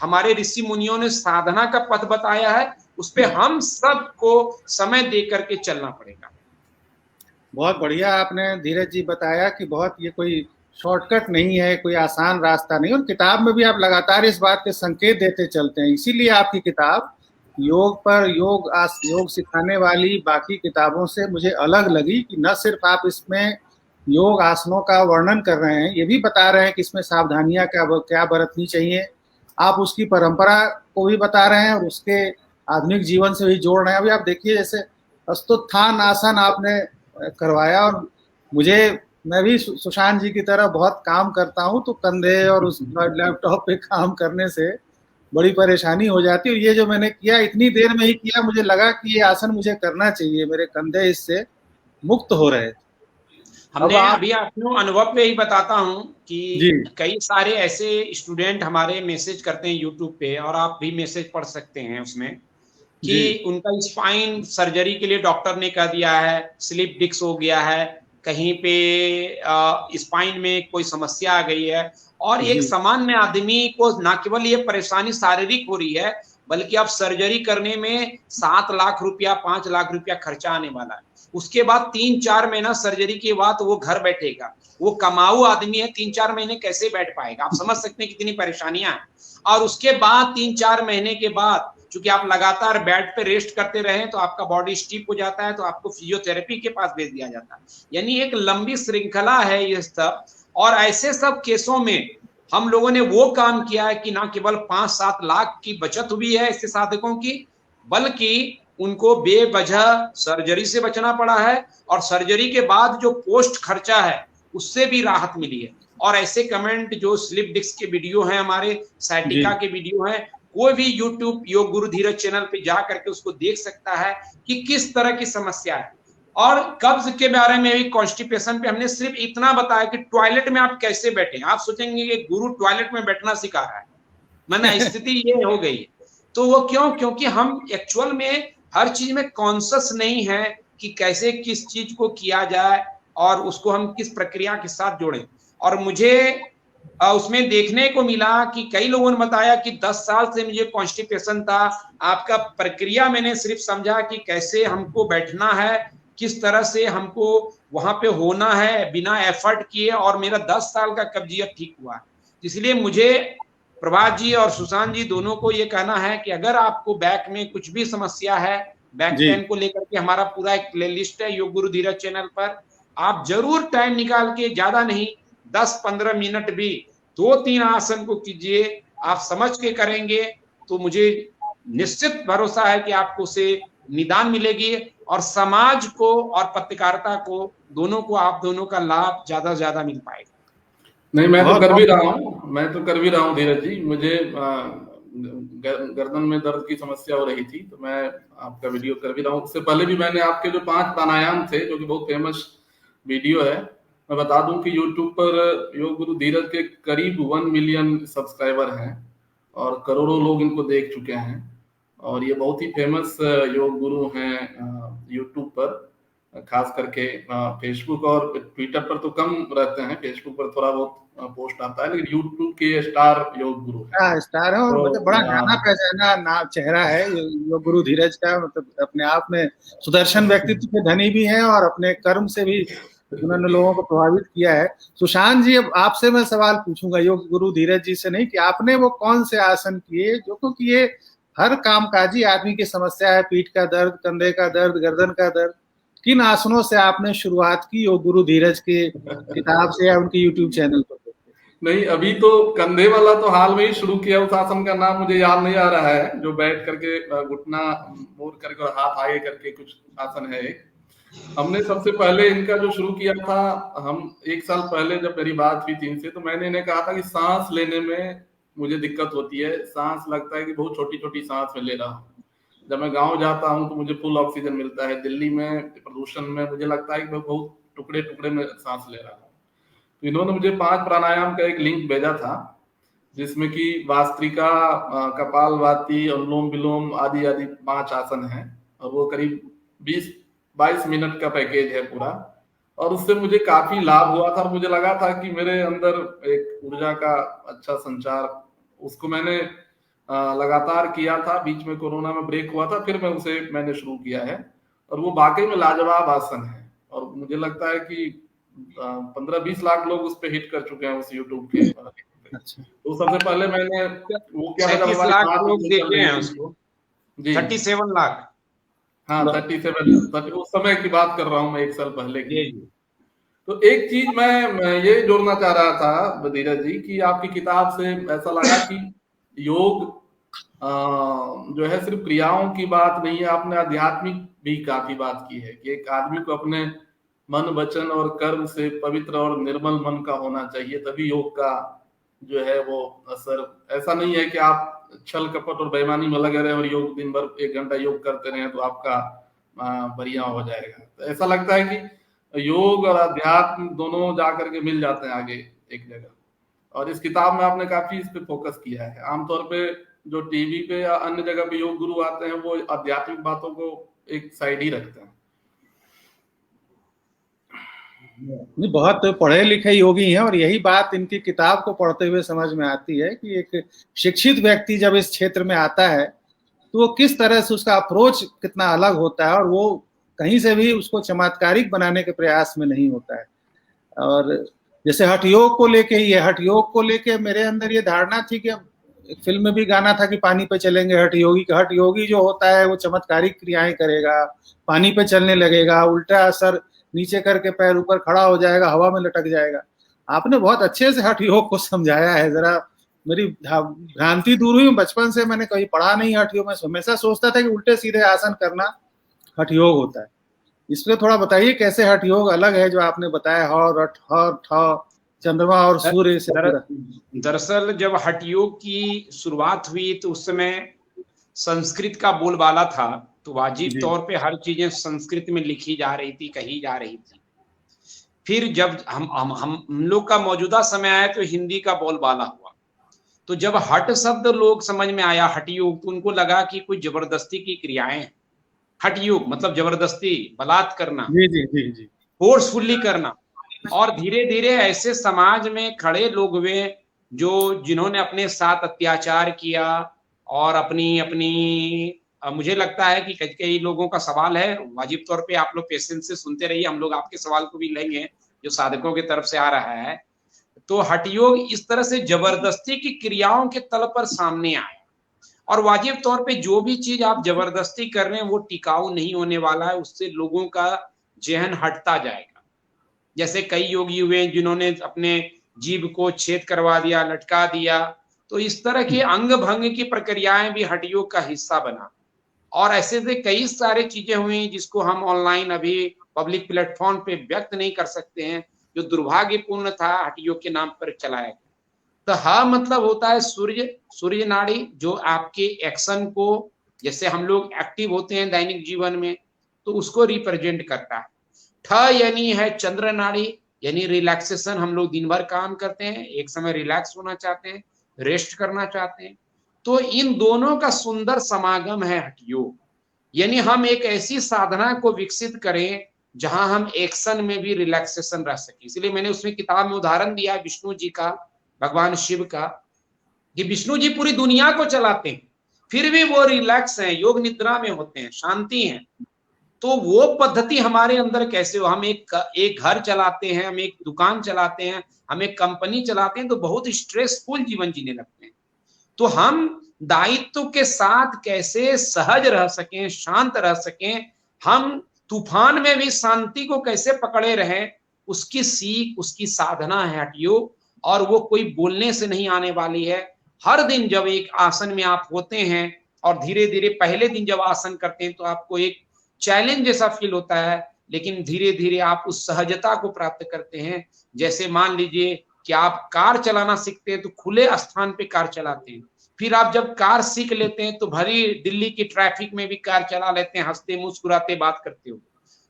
हमारे ऋषि मुनियों ने साधना का पथ बताया है, उस पे हम सबको समय दे करके चलना पड़ेगा। बहुत बढ़िया आपने धीरज जी बताया कि बहुत ये कोई शॉर्टकट नहीं है, कोई आसान रास्ता नहीं। और किताब में भी आप लगातार इस बात के संकेत देते चलते हैं। इसीलिए आपकी किताब योग पर योग सिखाने वाली बाकी किताबों से मुझे अलग लगी कि न सिर्फ आप इसमें योग आसनों का वर्णन कर रहे हैं, ये भी बता रहे हैं कि इसमें सावधानियां क्या बरतनी चाहिए। आप उसकी परंपरा को भी बता रहे हैं और उसके आधुनिक जीवन से भी जोड़ रहे हैं। अभी आप देखिए जैसे हस्तोत्थान आसन आपने करवाया, और मैं भी सुशांत जी की तरह बहुत काम करता हूं, तो कंधे और उस लैपटॉप पे काम करने से बड़ी परेशानी हो जाती है। और ये जो मैंने किया, इतनी देर में ही किया, मुझे लगा कि ये आसन मुझे करना चाहिए, मेरे कंधे इससे मुक्त हो रहे थे। हमने अभी अपने अनुभव पे ही बताता हूं कि कई सारे ऐसे स्टूडेंट हमारे मैसेज करते हैं यूट्यूब पे, और आप भी मैसेज पढ़ सकते हैं उसमें कि उनका स्पाइन सर्जरी के लिए डॉक्टर ने कह दिया है, स्लिप डिस्क हो गया है, कहीं पे स्पाइन में कोई समस्या आ गई है। और एक सामान्य आदमी को ना केवल ये परेशानी शारीरिक हो रही है, बल्कि अब सर्जरी करने में 7 लाख रुपया 5 लाख रुपया खर्चा आने वाला है। उसके बाद 3-4 महीना सर्जरी के बाद वो घर बैठेगा। वो कमाऊ आदमी है, 3-4 महीने कैसे बैठ पाएगा? आप समझ सकते हैं कितनी परेशानियां हैं। और उसके बाद 3-4 महीने के बाद चूंकि आप लगातार बेड पे रेस्ट करते रहे तो आपका बॉडी स्टिफ हो जाता है, तो आपको फिजियोथेरेपी के पास भेज दिया जाता है। यानी एक लंबी श्रृंखला है ये सब। और ऐसे सब केसों में हम लोगों ने वो काम किया है कि ना केवल 5-7 लाख की बचत हुई है ऐसे साधकों की, बल्कि उनको बेवजह सर्जरी से बचना पड़ा है, और सर्जरी के बाद जो पोस्ट खर्चा है उससे भी राहत मिली है। और ऐसे कमेंट जो स्लिप डिस्क के वीडियो हैं, हमारे साइटिका के वीडियो हैं, कोई भी यूट्यूब योग गुरु धीरज चैनल पे जा करके उसको देख सकता है कि किस तरह की समस्या है। और कब्ज के बारे में भी, कॉन्स्टिपेशन पे हमने सिर्फ इतना बताया कि टॉयलेट में आप कैसे बैठे। आप सोचेंगे कि गुरु टॉयलेट में बैठना सिखा रहा है, मैंने स्थिति ये हो गई है। तो वो क्यों? क्योंकि हम एक्चुअल में हर चीज में कॉन्शियस नहीं है कि कैसे किस चीज को किया जाए और उसको हम किस प्रक्रिया के साथ जोड़ें। और मुझे उसमें देखने को मिला कि कई लोगों ने बताया कि 10 साल से मुझे कॉन्स्टिपेशन था। आपका प्रक्रिया मैंने सिर्फ समझा कि कैसे हमको बैठना है, किस तरह से हमको वहां पे होना है बिना एफर्ट किए, और मेरा 10 साल का कब्जियत ठीक हुआ। इसलिए मुझे प्रभात जी और सुशांत जी दोनों को ये कहना है कि अगर आपको बैक में कुछ भी समस्या है, बैक पेन को लेकर के हमारा पूरा एक प्लेलिस्ट है योग गुरु धीरज चैनल पर, आप जरूर टाइम निकाल के, ज्यादा नहीं 10-15 मिनट भी 2-3 आसन को कीजिए। आप समझ के करेंगे तो मुझे निश्चित भरोसा है कि आपको से निदान मिलेगी, और समाज को और पत्रकारिता को दोनों को, आप दोनों का लाभ ज्यादा से ज्यादा मिल पाएगा। नहीं, मैं तो कर भी रहा हूँ धीरज जी। मुझे गर्दन में दर्द की समस्या हो रही थी, तो मैं आपका वीडियो कर भी रहा हूँ। उससे पहले भी मैंने आपके जो 5 प्राणायाम थे, जो कि बहुत फेमस वीडियो है, मैं बता दूं कि YouTube पर योग गुरु धीरज के करीब 1 मिलियन सब्सक्राइबर हैं और करोड़ों लोग इनको देख चुके हैं, और ये बहुत ही फेमस योग गुरु हैं YouTube पर। खास करके फेसबुक और ट्विटर पर तो कम रहते हैं, फेसबुक पर थोड़ा बहुत पोस्ट आता है, लेकिन यूट्यूब के स्टार योग गुरु है। स्टार है, और मतलब बड़ा जाना पहचाना नाम चेहरा है योग गुरु धीरज का। मतलब अपने आप में सुदर्शन व्यक्तित्व के धनी भी हैं, और अपने कर्म से भी उन्होंने लोगों को प्रभावित किया है। सुशांत जी, अब आपसे मैं सवाल पूछूंगा योग गुरु धीरज जी से नहीं, कि आपने वो कौन से आसन किए जो, क्योंकि ये हर कामकाजी आदमी की समस्या है, पीठ का दर्द, कंधे का दर्द, गर्दन का दर्द। किन आसनों से आपने शुरुआत की योग गुरु धीरज के किताब से या उनके यूट्यूब चैनल पर? नहीं, अभी तो कंधे वाला तो हाल में ही शुरू किया। उस आसन का नाम मुझे याद नहीं आ रहा है, जो बैठ करके घुटना मोड़ करके और हाथ आगे करके कुछ आसन है। हमने सबसे पहले इनका जो शुरू किया था, हम 1 साल पहले जब मेरी बात हुई थी इनसे, तो मैंने इन्हें कहा था कि सांस लेने में मुझे दिक्कत होती है, सांस लगता है कि बहुत छोटी छोटी सांस में ले रहा हूँ। जब मैं गांव जाता हूँ तो मुझे फुल ऑक्सीजन मिलता है, दिल्ली में प्रदूषण में मुझे लगता है कि मैं बहुत टुकड़े टुकड़े में सांस ले रहा हूँ। तो इन्होंने मुझे 5 प्राणायाम का एक लिंक भेजा था, जिसमें कि वास्त्रिका, कपालभाति, अनुलोम विलोम आदि आदि 5 आसन हैं, और वो करीब 20-22 मिनट का पैकेज है पूरा। और उससे मुझे काफी लाभ हुआ था, और मुझे लगा था कि मेरे अंदर एक ऊर्जा का अच्छा संचार, उसको मैंने लगातार किया था। बीच में कोरोना में ब्रेक हुआ था, फिर मैंने शुरू किया है, और वो वाकई में लाजवाब आसन है। और मुझे लगता है कि 15-20 लाख लोग उस पे हिट कर चुके हैं, उस यूट्यूब के। तो सबसे पहले मैंने वो क्या, 37 लाख लोग देखे हैं उसको। 37 लाख। हाँ, 37, उस समय की बात कर रहा हूँ मैं, 1 साल पहले की। तो एक चीज मैं ये जोड़ना चाह रहा था धीरज जी, कि आपकी किताब से ऐसा लगा कि योग जो है सिर्फ क्रियाओं की बात नहीं है, आपने आध्यात्मिक भी काफी बात की है, कि एक आदमी को अपने मन, वचन और कर्म से पवित्र और निर्मल मन का होना चाहिए, तभी योग का जो है वो असर। ऐसा नहीं है कि आप छल कपट और बेईमानी में लगे रहे और योग दिन भर 1 घंटा योग करते रहे तो आपका बढ़िया हो जाएगा। तो ऐसा लगता है कि योग और अध्यात्म दोनों जाकर के मिल जाते हैं आगे एक जगह, और इस किताब में आपने काफी इस पे फोकस किया है। आमतौर पे जो टीवी पे या अन्य जगह पे योग गुरु आते हैं, वो आध्यात्मिक बातों को एक साइड ही रखते हैं। बहुत पढ़े लिखे योगी हैं, और यही बात इनकी किताब को पढ़ते हुए समझ में आती है कि एक शिक्षित व्यक्ति जब इस क्षेत्र में आता है तो वो किस तरह से, उसका अप्रोच कितना अलग होता है, और वो कहीं से भी उसको चमत्कारिक बनाने के प्रयास में नहीं होता है। और जैसे हठ योग को लेके ही है, हठ योग को लेके मेरे अंदर ये धारणा थी कि एक फिल्म में भी गाना था कि पानी पे चलेंगे हठ योगी। हठ योगी जो होता है वो चमत्कारिक क्रियाएं करेगा, पानी पे चलने लगेगा, उल्टा सर नीचे करके पैर ऊपर खड़ा हो जाएगा, हवा में लटक जाएगा। आपने बहुत अच्छे से हठ योग को समझाया है। जरा मेरी भ्रांति दूर हुई। बचपन से मैंने कहीं पढ़ा नहीं हठ योग, मैं हमेशा सोचता था कि उल्टे सीधे आसन करना हठ योग होता है। इसमें थोड़ा बताइए कैसे हठ योग अलग है जो आपने बताया, चंद्रमा और सूर्य से। दरअसल जब हठ योग की शुरुआत हुई तो उस समय संस्कृत का बोलबाला था, तो वाजिब तौर पे हर चीजें संस्कृत में लिखी जा रही थी, कही जा रही थी। फिर जब हम लोग का मौजूदा समय आया तो हिंदी का बोलबाला हुआ। तो जब हठ शब्द लोग समझ में आया, हठ योग, तो उनको लगा कि कोई जबरदस्ती की क्रियाएं हैं। हठ योग मतलब जबरदस्ती, बलात् करना, जी जी जी जी, फोर्सफुली करना। और धीरे धीरे ऐसे समाज में खड़े लोग हुए जिन्होंने अपने साथ अत्याचार किया और अपनी मुझे लगता है कि कई लोगों का सवाल है, वाजिब तौर पे आप लोग पेशेंस से सुनते रहिए, हम लोग आपके सवाल को भी लेंगे जो साधकों की तरफ से आ रहा है। तो हठ योग इस तरह से जबरदस्ती की क्रियाओं के तल पर सामने आए, और वाजिब तौर पे जो भी चीज आप जबरदस्ती कर रहे हैं वो टिकाऊ नहीं होने वाला है, उससे लोगों का जहन हटता जाएगा। जैसे कई योगी हुए जिन्होंने अपने जीभ को छेद करवा दिया, लटका दिया, तो इस तरह के अंग भंग की प्रक्रियाएं भी हठ योग का हिस्सा बना। और ऐसे से कई सारे चीजें हुई जिसको हम ऑनलाइन अभी पब्लिक प्लेटफॉर्म पे व्यक्त नहीं कर सकते हैं, जो दुर्भाग्यपूर्ण था हठ योग के नाम पर चलाया गया। तो हा मतलब होता है सूर्य नाड़ी, जो आपके एक्शन को, जैसे हम लोग एक्टिव होते हैं दैनिक जीवन में, तो उसको रिप्रेजेंट करता है। ठ यानी है चंद्र नाड़ी, यानी रिलैक्सेशन, हम लोग दिन भर काम करते हैं, एक समय रिलैक्स होना चाहते हैं, रेस्ट करना चाहते हैं, तो इन दोनों का सुंदर समागम है हठ योग। यानी हम एक ऐसी साधना को विकसित करें जहां हम एक्शन में भी रिलैक्सेशन रह सके। इसलिए मैंने उसमें किताब में उदाहरण दिया विष्णु जी का, भगवान शिव का, कि विष्णु जी पूरी दुनिया को चलाते हैं फिर भी वो रिलैक्स हैं, योग निद्रा में होते हैं, शांति हैं। तो वो पद्धति हमारे अंदर कैसे हो? हम एक घर चलाते हैं, हम एक दुकान चलाते हैं, हम एक कंपनी चलाते हैं, तो बहुत स्ट्रेसफुल जीवन जीने लगते हैं। तो हम दायित्व के साथ कैसे सहज रह सकें, शांत रह सकें, हम तूफान में भी शांति को कैसे पकड़े रहें, उसकी सीख, उसकी साधना है हठ योग। और वो कोई बोलने से नहीं आने वाली है। हर दिन जब एक आसन में आप होते हैं और धीरे धीरे पहले दिन जब आसन करते हैं तो आपको एक चैलेंज जैसा फील होता है, लेकिन धीरे धीरे आप उस सहजता को प्राप्त करते हैं। जैसे मान लीजिए कि आप कार चलाना सीखते हैं तो खुले स्थान पे कार चलाते हैं, फिर आप जब कार सीख लेते हैं तो भरी दिल्ली की ट्रैफिक में भी कार चला लेते हैं, हंसते मुस्कुराते बात करते हो।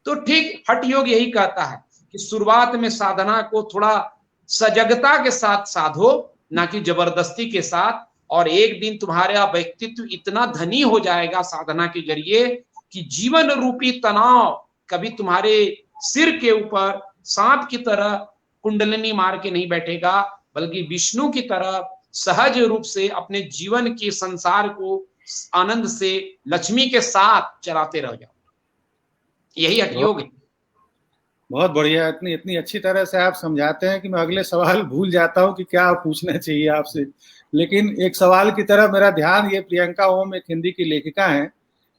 तो ठीक हठ योग यही कहता है कि शुरुआत में साधना को थोड़ा सजगता के साथ साधो, ना कि जबरदस्ती के साथ। और एक दिन तुम्हारा व्यक्तित्व इतना धनी हो जाएगा साधना के जरिए कि जीवन रूपी तनाव कभी तुम्हारे सिर के ऊपर सांप की तरह कुंडलिनी मार के नहीं बैठेगा, बल्कि विष्णु की तरह सहज रूप से अपने जीवन के संसार को आनंद से, लक्ष्मी के साथ चलाते रह जाओ। यही हठ योग है। बहुत बढ़िया, इतनी अच्छी तरह से आप समझाते हैं कि मैं अगले सवाल भूल जाता हूं कि क्या पूछना चाहिए आपसे। लेकिन एक सवाल की तरफ मेरा ध्यान, ये प्रियंका ओम एक हिंदी की लेखिका हैं,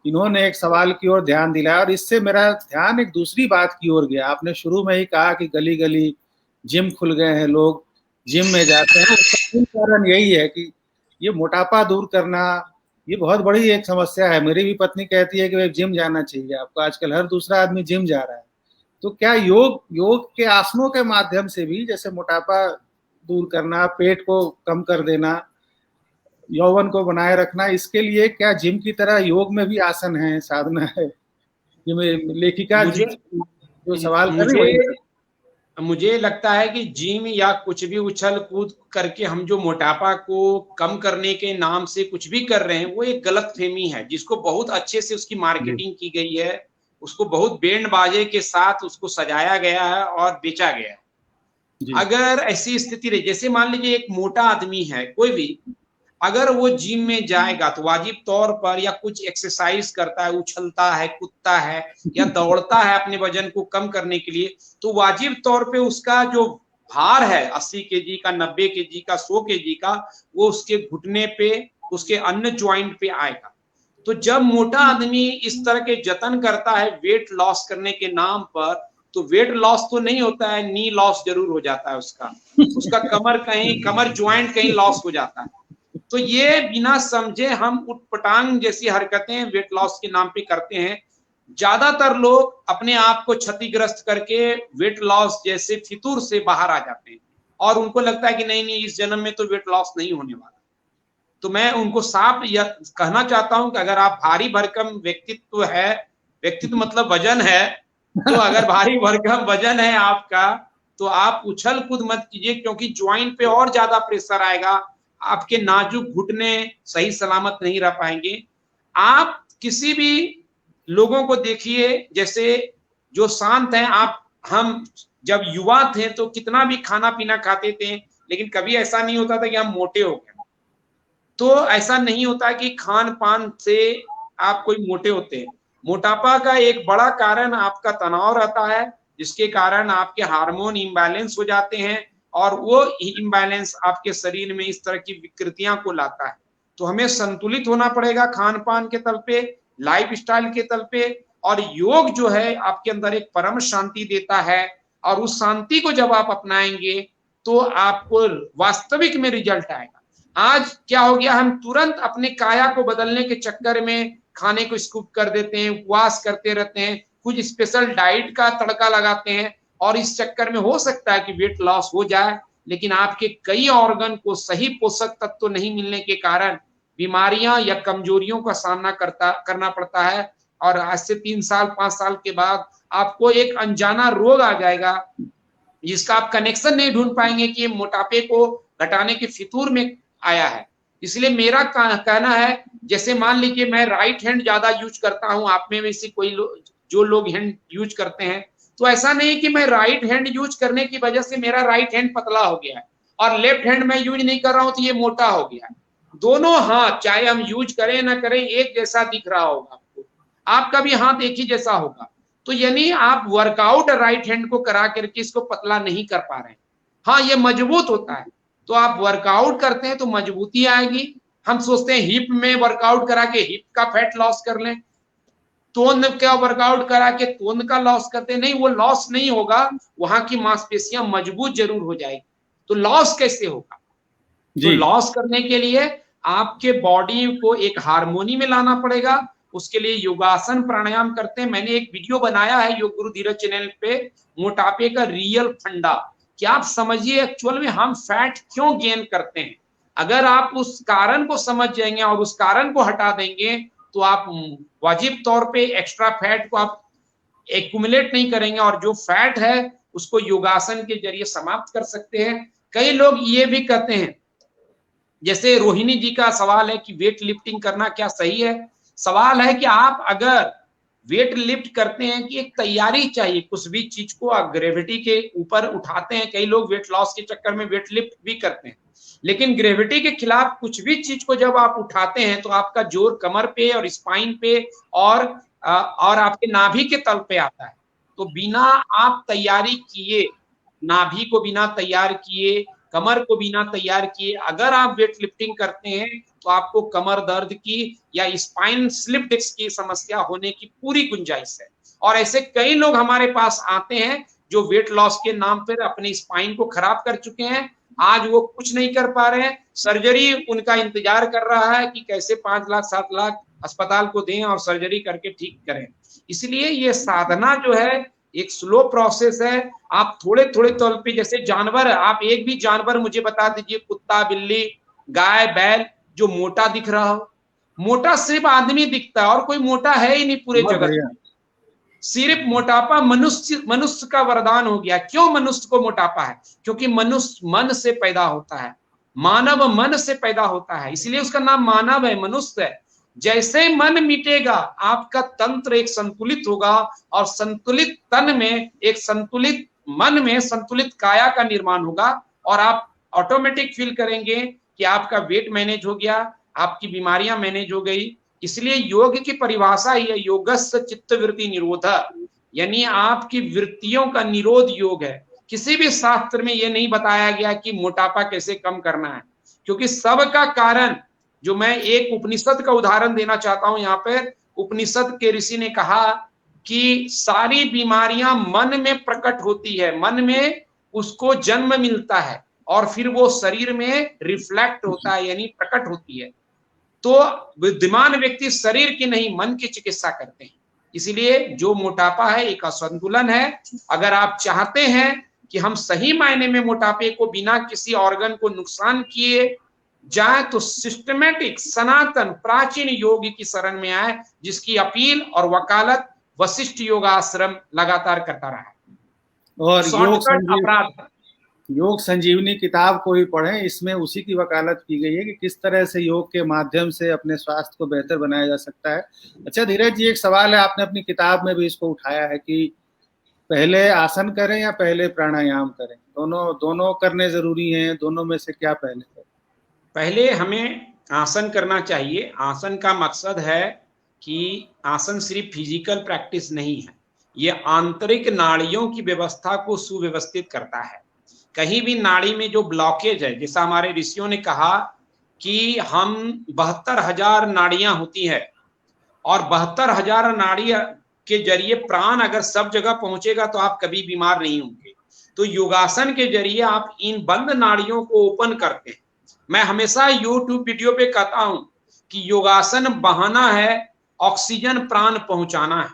इन्होंने एक सवाल की ओर ध्यान दिलाया और इससे मेरा ध्यान एक दूसरी बात की ओर गया। आपने शुरू में ही कहा कि गली गली जिम खुल गए हैं, लोग जिम में जाते हैं। उसका कारण यही है कि ये मोटापा दूर करना, ये बहुत बड़ी एक समस्या है। मेरी भी पत्नी कहती है कि भाई जिम जाना चाहिए आपको, आजकल हर दूसरा आदमी जिम जा रहा है। तो क्या योग के आसनों के माध्यम से भी, जैसे मोटापा दूर करना, पेट को कम कर देना, यौवन को बनाए रखना, इसके लिए क्या जिम की तरह योग में भी आसन है, साधना है? ये लेखिका जो सवाल कर रही है, मुझे लगता है कि जिम या कुछ भी उछल कूद करके हम जो मोटापा को कम करने के नाम से कुछ भी कर रहे हैं, वो एक गलतफहमी है जिसको बहुत अच्छे से उसकी मार्केटिंग की गई है, उसको बहुत बैंड बाजे के साथ उसको सजाया गया है और बेचा गया है। अगर ऐसी स्थिति रही, जैसे मान लीजिए एक मोटा आदमी है कोई भी, अगर वो जिम में जाएगा तो वाजिब तौर पर या कुछ एक्सरसाइज करता है, उछलता है, कूदता है या दौड़ता है अपने वजन को कम करने के लिए, तो वाजिब तौर पे उसका जो भार है 80 केजी का, 90 केजी का, 100 केजी का, वो उसके घुटने पे, उसके अन्य ज्वाइंट पे आएगा। तो जब मोटा आदमी इस तरह के जतन करता है वेट लॉस करने के नाम पर, तो वेट लॉस तो नहीं होता है, नी लॉस जरूर हो जाता है उसका कमर ज्वाइंट कहीं लॉस हो जाता है। तो ये बिना समझे हम उटपटांग जैसी हरकतें वेट लॉस के नाम पे करते हैं। ज्यादातर लोग अपने आप को क्षतिग्रस्त करके वेट लॉस जैसे फितूर से बाहर आ जाते हैं और उनको लगता है कि नहीं इस जन्म में तो वेट लॉस नहीं होने वाला। तो मैं उनको साफ कहना चाहता हूं कि अगर आप भारी भरकम व्यक्तित्व मतलब वजन है, तो अगर भारी भरकम वजन है आपका, तो आप उछल कूद मत कीजिए, क्योंकि ज्वाइंट पे और ज्यादा प्रेशर आएगा, आपके नाजुक घुटने सही सलामत नहीं रह पाएंगे। आप किसी भी लोगों को देखिए, जैसे जो शांत हैं, आप हम जब युवा थे तो कितना भी खाना पीना खाते थे, लेकिन कभी ऐसा नहीं होता था कि हम मोटे हो गए। तो ऐसा नहीं होता कि खान पान से आप कोई मोटे होते हैं। मोटापा का एक बड़ा कारण आपका तनाव रहता है, जिसके कारण आपके हार्मोन इम्बैलेंस हो जाते हैं और वो इम्बैलेंस आपके शरीर में इस तरह की विकृतियां को लाता है। तो हमें संतुलित होना पड़ेगा खान पान के तल पे, लाइफ स्टाइल के तल पे। और योग जो है आपके अंदर एक परम शांति देता है, और उस शांति को जब आप अपनाएंगे तो आपको वास्तविक में रिजल्ट आएगा। आज क्या हो गया, हम तुरंत अपने काया को बदलने के चक्कर में खाने को स्किप कर देते हैं, उपवास करते रहते हैं, कुछ स्पेशल डाइट का तड़का लगाते हैं, और इस चक्कर में हो सकता है कि वेट लॉस हो जाए, लेकिन आपके कई ऑर्गन को सही पोषक तत्व नहीं मिलने के कारण बीमारियां या कमजोरियों का सामना करना पड़ता है। और आज से 3 साल 5 साल के बाद आपको एक अनजाना रोग आ जाएगा, जिसका आप कनेक्शन नहीं ढूंढ पाएंगे कि ये मोटापे को घटाने के फितूर में आया है। इसलिए मेरा कहना है, जैसे मान लीजिए मैं राइट हैंड ज्यादा यूज करता हूं, आप में से कोई जो लोग हैंड यूज करते हैं, तो ऐसा नहीं कि मैं राइट हैंड यूज करने की वजह से मेरा राइट हैंड पतला हो गया है और लेफ्ट हैंड मैं यूज नहीं कर रहा हूं तो ये मोटा हो गया है। दोनों हाथ चाहे हम यूज करें ना करें एक जैसा दिख रहा होगा आपको, आपका भी हाथ एक ही जैसा होगा। तो यानी आप वर्कआउट राइट हैंड को करा करके इसको पतला नहीं कर पा रहे हैं। हाँ, ये मजबूत होता है, तो आप वर्कआउट करते हैं तो मजबूती आएगी। हम सोचते हैं हिप में वर्कआउट करा के हिप का फैट लॉस कर लें, तोंद का वर्कआउट करा के तोंद का लॉस करते हैं, नहीं, वो लॉस नहीं होगा, वहां की मांसपेशियां मजबूत जरूर हो जाएगी। तो लॉस कैसे होगा? तो लॉस करने के लिए आपके बॉडी को एक हार्मोनी में लाना पड़ेगा। उसके लिए योगासन प्राणायाम करते हैं। मैंने एक वीडियो बनाया है योग गुरु धीरज चैनल पे, मोटापे का रियल फंडा, कि आप समझिए एक्चुअल में हम फैट क्यों गेन करते हैं। अगर आप उस कारण को समझ जाएंगे और उस कारण को हटा देंगे तो आप वाजिब तौर पे एक्स्ट्रा फैट को आप एक्यूमुलेट नहीं करेंगे, और जो फैट है उसको योगासन के जरिए समाप्त कर सकते हैं। कई लोग ये भी कहते हैं, जैसे रोहिणी जी का सवाल है कि वेट लिफ्टिंग करना क्या सही है। सवाल है कि आप अगर वेट लिफ्ट करते हैं कि एक तैयारी चाहिए, कुछ भी चीज को आप ग्रेविटी के ऊपर उठाते हैं, कई लोग वेट लॉस के चक्कर में वेट लिफ्ट भी करते हैं, लेकिन ग्रेविटी के खिलाफ कुछ भी चीज को जब आप उठाते हैं तो आपका जोर कमर पे और स्पाइन पे और आपके नाभि के तल पे आता है। तो बिना आप तैयारी किए, नाभि को बिना तैयार किए, कमर को बिना तैयार किए अगर आप वेट लिफ्टिंग करते हैं तो आपको कमर दर्द की या स्पाइन स्लिप डिस्क की समस्या होने की पूरी गुंजाइश है। और ऐसे कई लोग हमारे पास आते हैं जो वेट लॉस के नाम पर अपने स्पाइन को खराब कर चुके हैं, आज वो कुछ नहीं कर पा रहे हैं, सर्जरी उनका इंतजार कर रहा है कि कैसे 5 लाख 7 लाख अस्पताल को दें और सर्जरी करके ठीक करें। इसलिए ये साधना जो है एक स्लो प्रोसेस है। आप थोड़े थोड़े तौर पे, जैसे जानवर, आप एक भी जानवर मुझे बता दीजिए, कुत्ता, बिल्ली, गाय, बैल, जो मोटा दिख रहा हो। मोटा सिर्फ आदमी दिखता है और कोई मोटा है ही नहीं पूरे जगत में। सिर्फ मोटापा मनुष्य का वरदान हो गया। क्यों मनुष्य को मोटापा है? क्योंकि मनुष्य मन से पैदा होता है, मानव मन से पैदा होता है, इसलिए उसका नाम मानव है, मनुष्य है। जैसे मन मिटेगा आपका तंत्र एक संतुलित होगा, और संतुलित तन में एक संतुलित मन में संतुलित काया का निर्माण होगा, और आप ऑटोमेटिक फील करेंगे कि आपका वेट मैनेज हो गया, आपकी बीमारियां मैनेज हो गई। इसलिए योग की परिभाषा ही है योगस्य चित्तवृत्ति निरोध, यानी आपकी वृत्तियों का निरोध योग है। किसी भी शास्त्र में यह नहीं बताया गया कि मोटापा कैसे कम करना है, क्योंकि सबका कारण, जो मैं एक उपनिषद का उदाहरण देना चाहता हूं यहाँ पर, उपनिषद के ऋषि ने कहा कि सारी बीमारियां मन में प्रकट होती है, मन में उसको जन्म मिलता है और फिर वो शरीर में रिफ्लेक्ट होता है, यानी प्रकट होती है। तो बुद्धिमान व्यक्ति शरीर की नहीं मन की चिकित्सा करते हैं। इसीलिए जो मोटापा है एक असंतुलन है। अगर आप चाहते हैं कि हम सही मायने में मोटापे को बिना किसी ऑर्गन को नुकसान किए जाए तो सिस्टमेटिक सनातन प्राचीन योग की शरण में आए, जिसकी अपील और वकालत वशिष्ठ योगाश्रम लगातार करता रहा है। और योग संजीवनी किताब को भी पढ़ें, इसमें उसी की वकालत की गई है कि किस तरह से योग के माध्यम से अपने स्वास्थ्य को बेहतर बनाया जा सकता है। अच्छा धीरज जी, एक सवाल है, आपने अपनी किताब में भी इसको उठाया है कि पहले आसन करें या पहले प्राणायाम करें? दोनों करने जरूरी हैं, दोनों में से क्या पहले करें? पहले हमें आसन करना चाहिए। आसन का मकसद है कि आसन सिर्फ फिजिकल प्रैक्टिस नहीं है, ये आंतरिक नाड़ियों की व्यवस्था को सुव्यवस्थित करता है। कहीं भी नाड़ी में जो ब्लॉकेज है, जैसा हमारे ऋषियों ने कहा कि हम 72,000 नाड़ियां होती है और 72,000 नाड़ियां के जरिए प्राण अगर सब जगह पहुंचेगा तो आप कभी बीमार नहीं होंगे। तो योगासन के जरिए आप इन बंद नाड़ियों को ओपन करते हैं। मैं हमेशा यूट्यूब वीडियो पे कहता हूं कि योगासन बहाना है, ऑक्सीजन प्राण पहुंचाना है।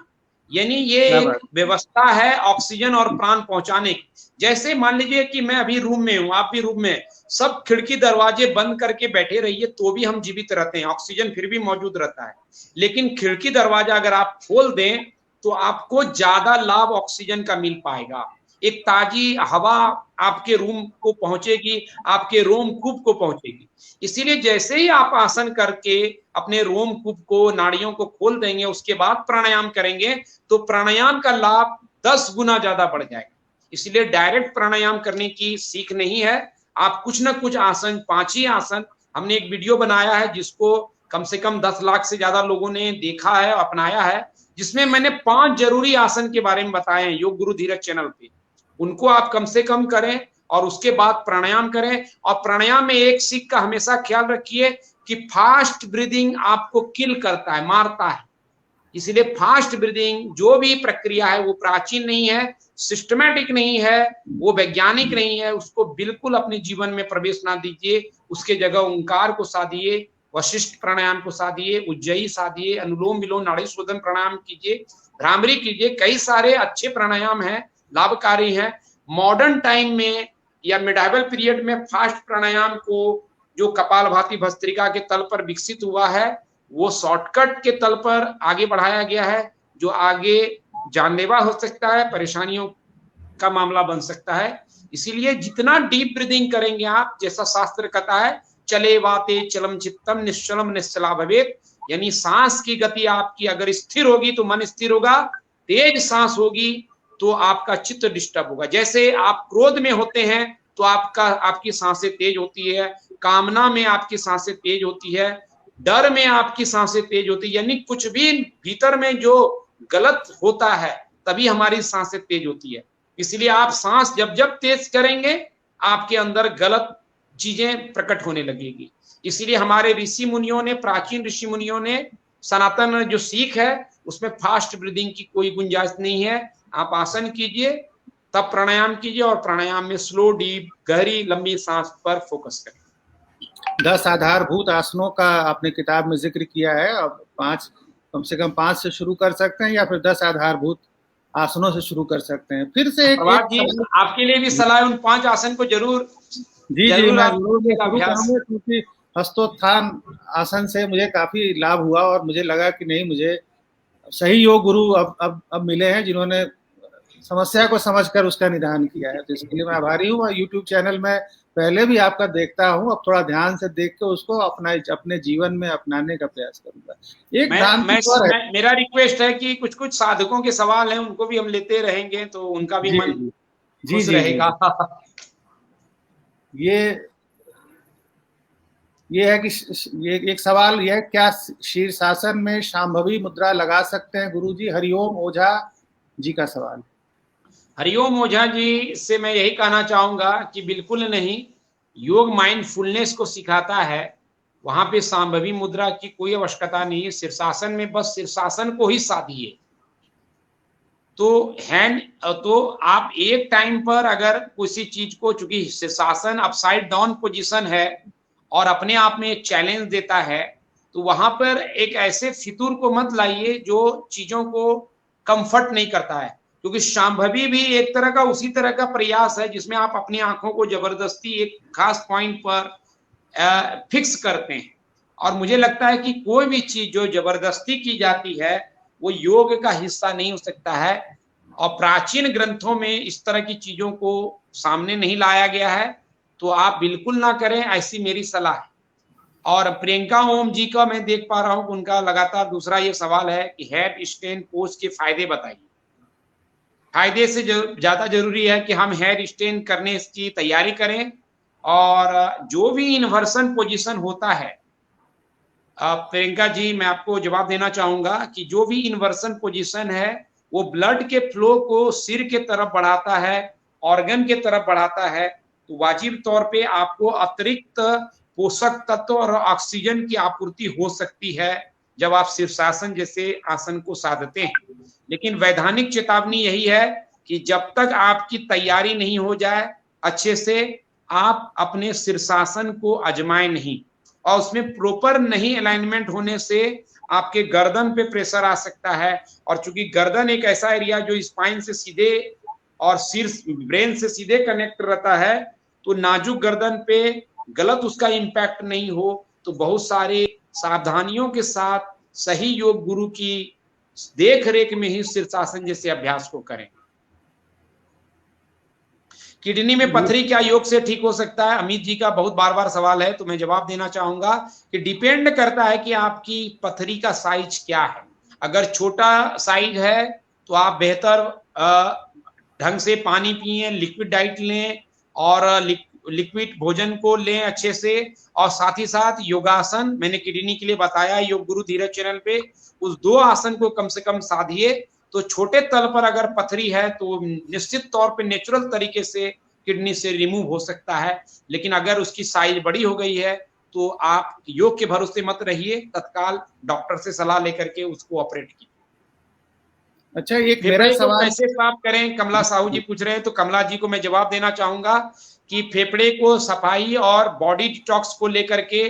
यानी ये एक व्यवस्था है ऑक्सीजन और प्राण पहुंचाने की। जैसे मान लीजिए कि मैं अभी रूम में हूं, आप भी रूम में, सब खिड़की दरवाजे बंद करके बैठे रहिए तो भी हम जीवित रहते हैं, ऑक्सीजन फिर भी मौजूद रहता है। लेकिन खिड़की दरवाजा अगर आप खोल दें तो आपको ज्यादा लाभ ऑक्सीजन का मिल पाएगा। एक ताजी हवा आपके रूम को पहुंचेगी, आपके रोमकूप को पहुंचेगी। इसीलिए जैसे ही आप आसन करके अपने रोमकूप को, नाड़ियों को खोल देंगे, उसके बाद प्राणायाम करेंगे तो प्राणायाम का लाभ 10 गुना ज्यादा बढ़ जाएगा। इसलिए डायरेक्ट प्राणायाम करने की सीख नहीं है, आप कुछ ना कुछ आसन, 5 ही आसन, हमने एक वीडियो बनाया है जिसको कम से कम 10 लाख से ज्यादा लोगों ने देखा है, अपनाया है, जिसमें मैंने 5 जरूरी आसन के बारे में बताए हैं योग गुरु धीरज चैनल पे। उनको आप कम से कम करें और उसके बाद प्राणायाम करें। और प्राणायाम में एक सीख का हमेशा ख्याल रखिए कि फास्ट ब्रीदिंग आपको किल करता है, मारता है। इसलिए फास्ट ब्रीदिंग जो भी प्रक्रिया है वो प्राचीन नहीं है, सिस्टमैटिक नहीं है, वो वैज्ञानिक नहीं है, उसको बिल्कुल अपने जीवन में प्रवेश ना दीजिए। उसके जगह ओंकार को साधिए, वशिष्ठ प्राणायाम को साधिए, उज्जयी साधिए, अनुलोम विलोम, नाड़ी शोधन प्राणायाम कीजिए, भ्रामरी कीजिए। कई सारे अच्छे प्राणायाम हैं, लाभकारी है। मॉडर्न टाइम में या मिडाइवल पीरियड में फास्ट प्राणायाम को जो कपालभाति भस्त्रिका के तल पर विकसित हुआ है वो शॉर्टकट के तल पर आगे बढ़ाया गया है, जो आगे जानलेवा हो सकता है, परेशानियों का मामला बन सकता है। इसीलिए जितना डीप ब्रीदिंग करेंगे आप, जैसा शास्त्र कहता है, चले वाते चलम चित्तम निश्चलम निश्चला भवेत, यानी सांस की गति आपकी अगर स्थिर होगी तो मन स्थिर होगा, तेज सांस होगी तो आपका चित्त डिस्टर्ब होगा। जैसे आप क्रोध में होते हैं तो आपकी सांसें तेज होती है, कामना में आपकी सांसें तेज होती है, डर में आपकी सांसें तेज होती है। यानी कुछ भी भीतर में जो गलत होता है तभी हमारी सांसें तेज होती है। इसलिए आप सांस जब जब तेज करेंगे आपके अंदर गलत चीजें प्रकट होने लगेगी। इसलिए हमारे ऋषि मुनियों ने, प्राचीन ऋषि मुनियों ने, सनातन जो सीख है उसमें फास्ट ब्रीदिंग की कोई गुंजाइश नहीं है। आप आसन कीजिए, तब प्राणायाम कीजिए, और प्राणायाम में स्लो, डीप, गहरी, लंबी सांस पर फोकस करें। 10 आधारभूत आसनों का आपने किताब में जिक्र किया है। अब 5, कम से कम 5 से शुरू कर सकते हैं या फिर 10 आधारभूत आसनों से शुरू कर सकते हैं। फिर से एक आपके लिए भी सलाह, उन 5 आसन को जरूर जी मैं जरूर करूंगा, क्योंकि हस्तोत्थान आसन से मुझे काफी लाभ हुआ और मुझे लगा कि नहीं, मुझे सही योग गुरु अब मिले हैं जिन्होंने समस्या को समझकर उसका निदान किया है। तो इसके लिए मैं आभारी हूँ। यूट्यूब चैनल में पहले भी आपका देखता हूँ, अब थोड़ा ध्यान से देख के उसको अपने जीवन में अपनाने का प्रयास करूंगा। मेरा रिक्वेस्ट है कि कुछ कुछ साधकों के सवाल हैं, उनको भी हम लेते रहेंगे तो उनका भी मन खुश रहेगा। ये है कि ये एक सवाल यह है, क्या शीर्षासन में शांभवी मुद्रा लगा सकते हैं गुरुजी? हरिओम ओझा जी का सवाल। हरिओम ओझा जी से मैं यही कहना चाहूंगा कि बिल्कुल नहीं, योग माइंडफुलनेस को सिखाता है, वहां पे शांभवी मुद्रा की कोई आवश्यकता नहीं है। शीर्षासन में बस शीर्षासन को ही साधिए। तो आप एक टाइम पर अगर किसी चीज को, चूंकि शीर्षासन अपसाइड डाउन पोजीशन है और अपने आप में एक चैलेंज देता है, तो वहां पर एक ऐसे फितूर को मत लाइए जो चीजों को कंफर्ट नहीं करता है, क्योंकि शांभवी भी एक तरह का उसी तरह का प्रयास है जिसमें आप अपनी आंखों को जबरदस्ती एक खास पॉइंट पर फिक्स करते हैं। और मुझे लगता है कि कोई भी चीज जो जबरदस्ती की जाती है वो योग का हिस्सा नहीं हो सकता है, और प्राचीन ग्रंथों में इस तरह की चीजों को सामने नहीं लाया गया है। तो आप बिल्कुल ना करें, ऐसी मेरी सलाह है। और प्रियंका ओम जी का मैं देख पा रहा हूं कि उनका लगातार दूसरा ये सवाल है कि हेड स्टैंड पोज के फायदे बताइए। फायदे से ज्यादा जरूरी है कि हम हेयर स्ट्रेन करने की तैयारी करें। और जो भी इन्वर्सन पोजीशन होता है, प्रियंका जी मैं आपको जवाब देना चाहूंगा कि जो भी इन्वर्सन पोजीशन है वो ब्लड के फ्लो को सिर के तरफ बढ़ाता है, ऑर्गन के तरफ बढ़ाता है। तो वाजिब तौर पे आपको अतिरिक्त पोषक तत्व और ऑक्सीजन की आपूर्ति हो सकती है जब आप शीर्षासन जैसे आसन को साधते हैं। लेकिन वैधानिक चेतावनी यही है कि जब तक आपकी तैयारी नहीं हो जाए अच्छे से, आप अपने शीर्षासन को आजमाएं नहीं, और उसमें प्रॉपर नहीं अलाइनमेंट होने से आपके गर्दन पे प्रेशर आ सकता है। और चूंकि गर्दन एक ऐसा एरिया जो स्पाइन से सीधे और शीर्ष ब्रेन से सीधे कनेक्ट रहता है, तो नाजुक गर्दन पे गलत उसका इम्पैक्ट नहीं हो, तो बहुत सारे सावधानियों के साथ सही योग गुरु की देख रेख में ही शीर्षासन जैसे अभ्यास को करें। किडनी में पथरी क्या योग से ठीक हो सकता है? अमित जी का बहुत बार बार सवाल है, तो मैं जवाब देना चाहूंगा कि डिपेंड करता है कि आपकी पथरी का साइज क्या है। अगर छोटा साइज है तो आप बेहतर ढंग से पानी पिए, लिक्विड डाइट लें और लिक्विड भोजन को लें अच्छे से, और साथ ही साथ योगासन मैंने किडनी के लिए बताया योग गुरु धीरज चैनल पे, उस 2 आसन को कम से कम साधिए। तो छोटे तल पर अगर पथरी है तो निश्चित तौर पे नेचुरल तरीके से किडनी से रिमूव हो सकता है। लेकिन अगर उसकी साइज बड़ी हो गई है तो आप योग के भरोसे मत रहिए, तत्काल डॉक्टर से सलाह लेकर के उसको ऑपरेट कीजिए। अच्छा, एक मेरा सवाल कैसे साफ करें, कमला साहू जी पूछ रहे हैं, तो कमला जी को मैं जवाब देना चाहूंगा कि फेफड़े को सफाई और बॉडी डिटॉक्स को लेकर के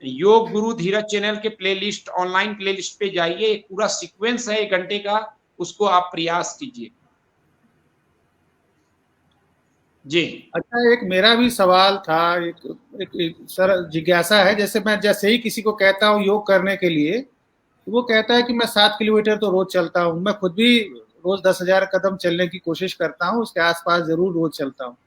योग गुरु धीरज चैनल के प्लेलिस्ट, ऑनलाइन प्लेलिस्ट पे जाइए, एक पूरा सीक्वेंस है 1 घंटे का, उसको आप प्रयास कीजिए जी। अच्छा, एक मेरा भी सवाल था, एक सर जिज्ञासा है। जैसे ही किसी को कहता हूँ योग करने के लिए, तो वो कहता है कि मैं 7 किलोमीटर तो रोज चलता हूँ। मैं खुद भी रोज 10,000 कदम चलने की कोशिश करता हूँ, उसके आसपास जरूर रोज चलता हूँ।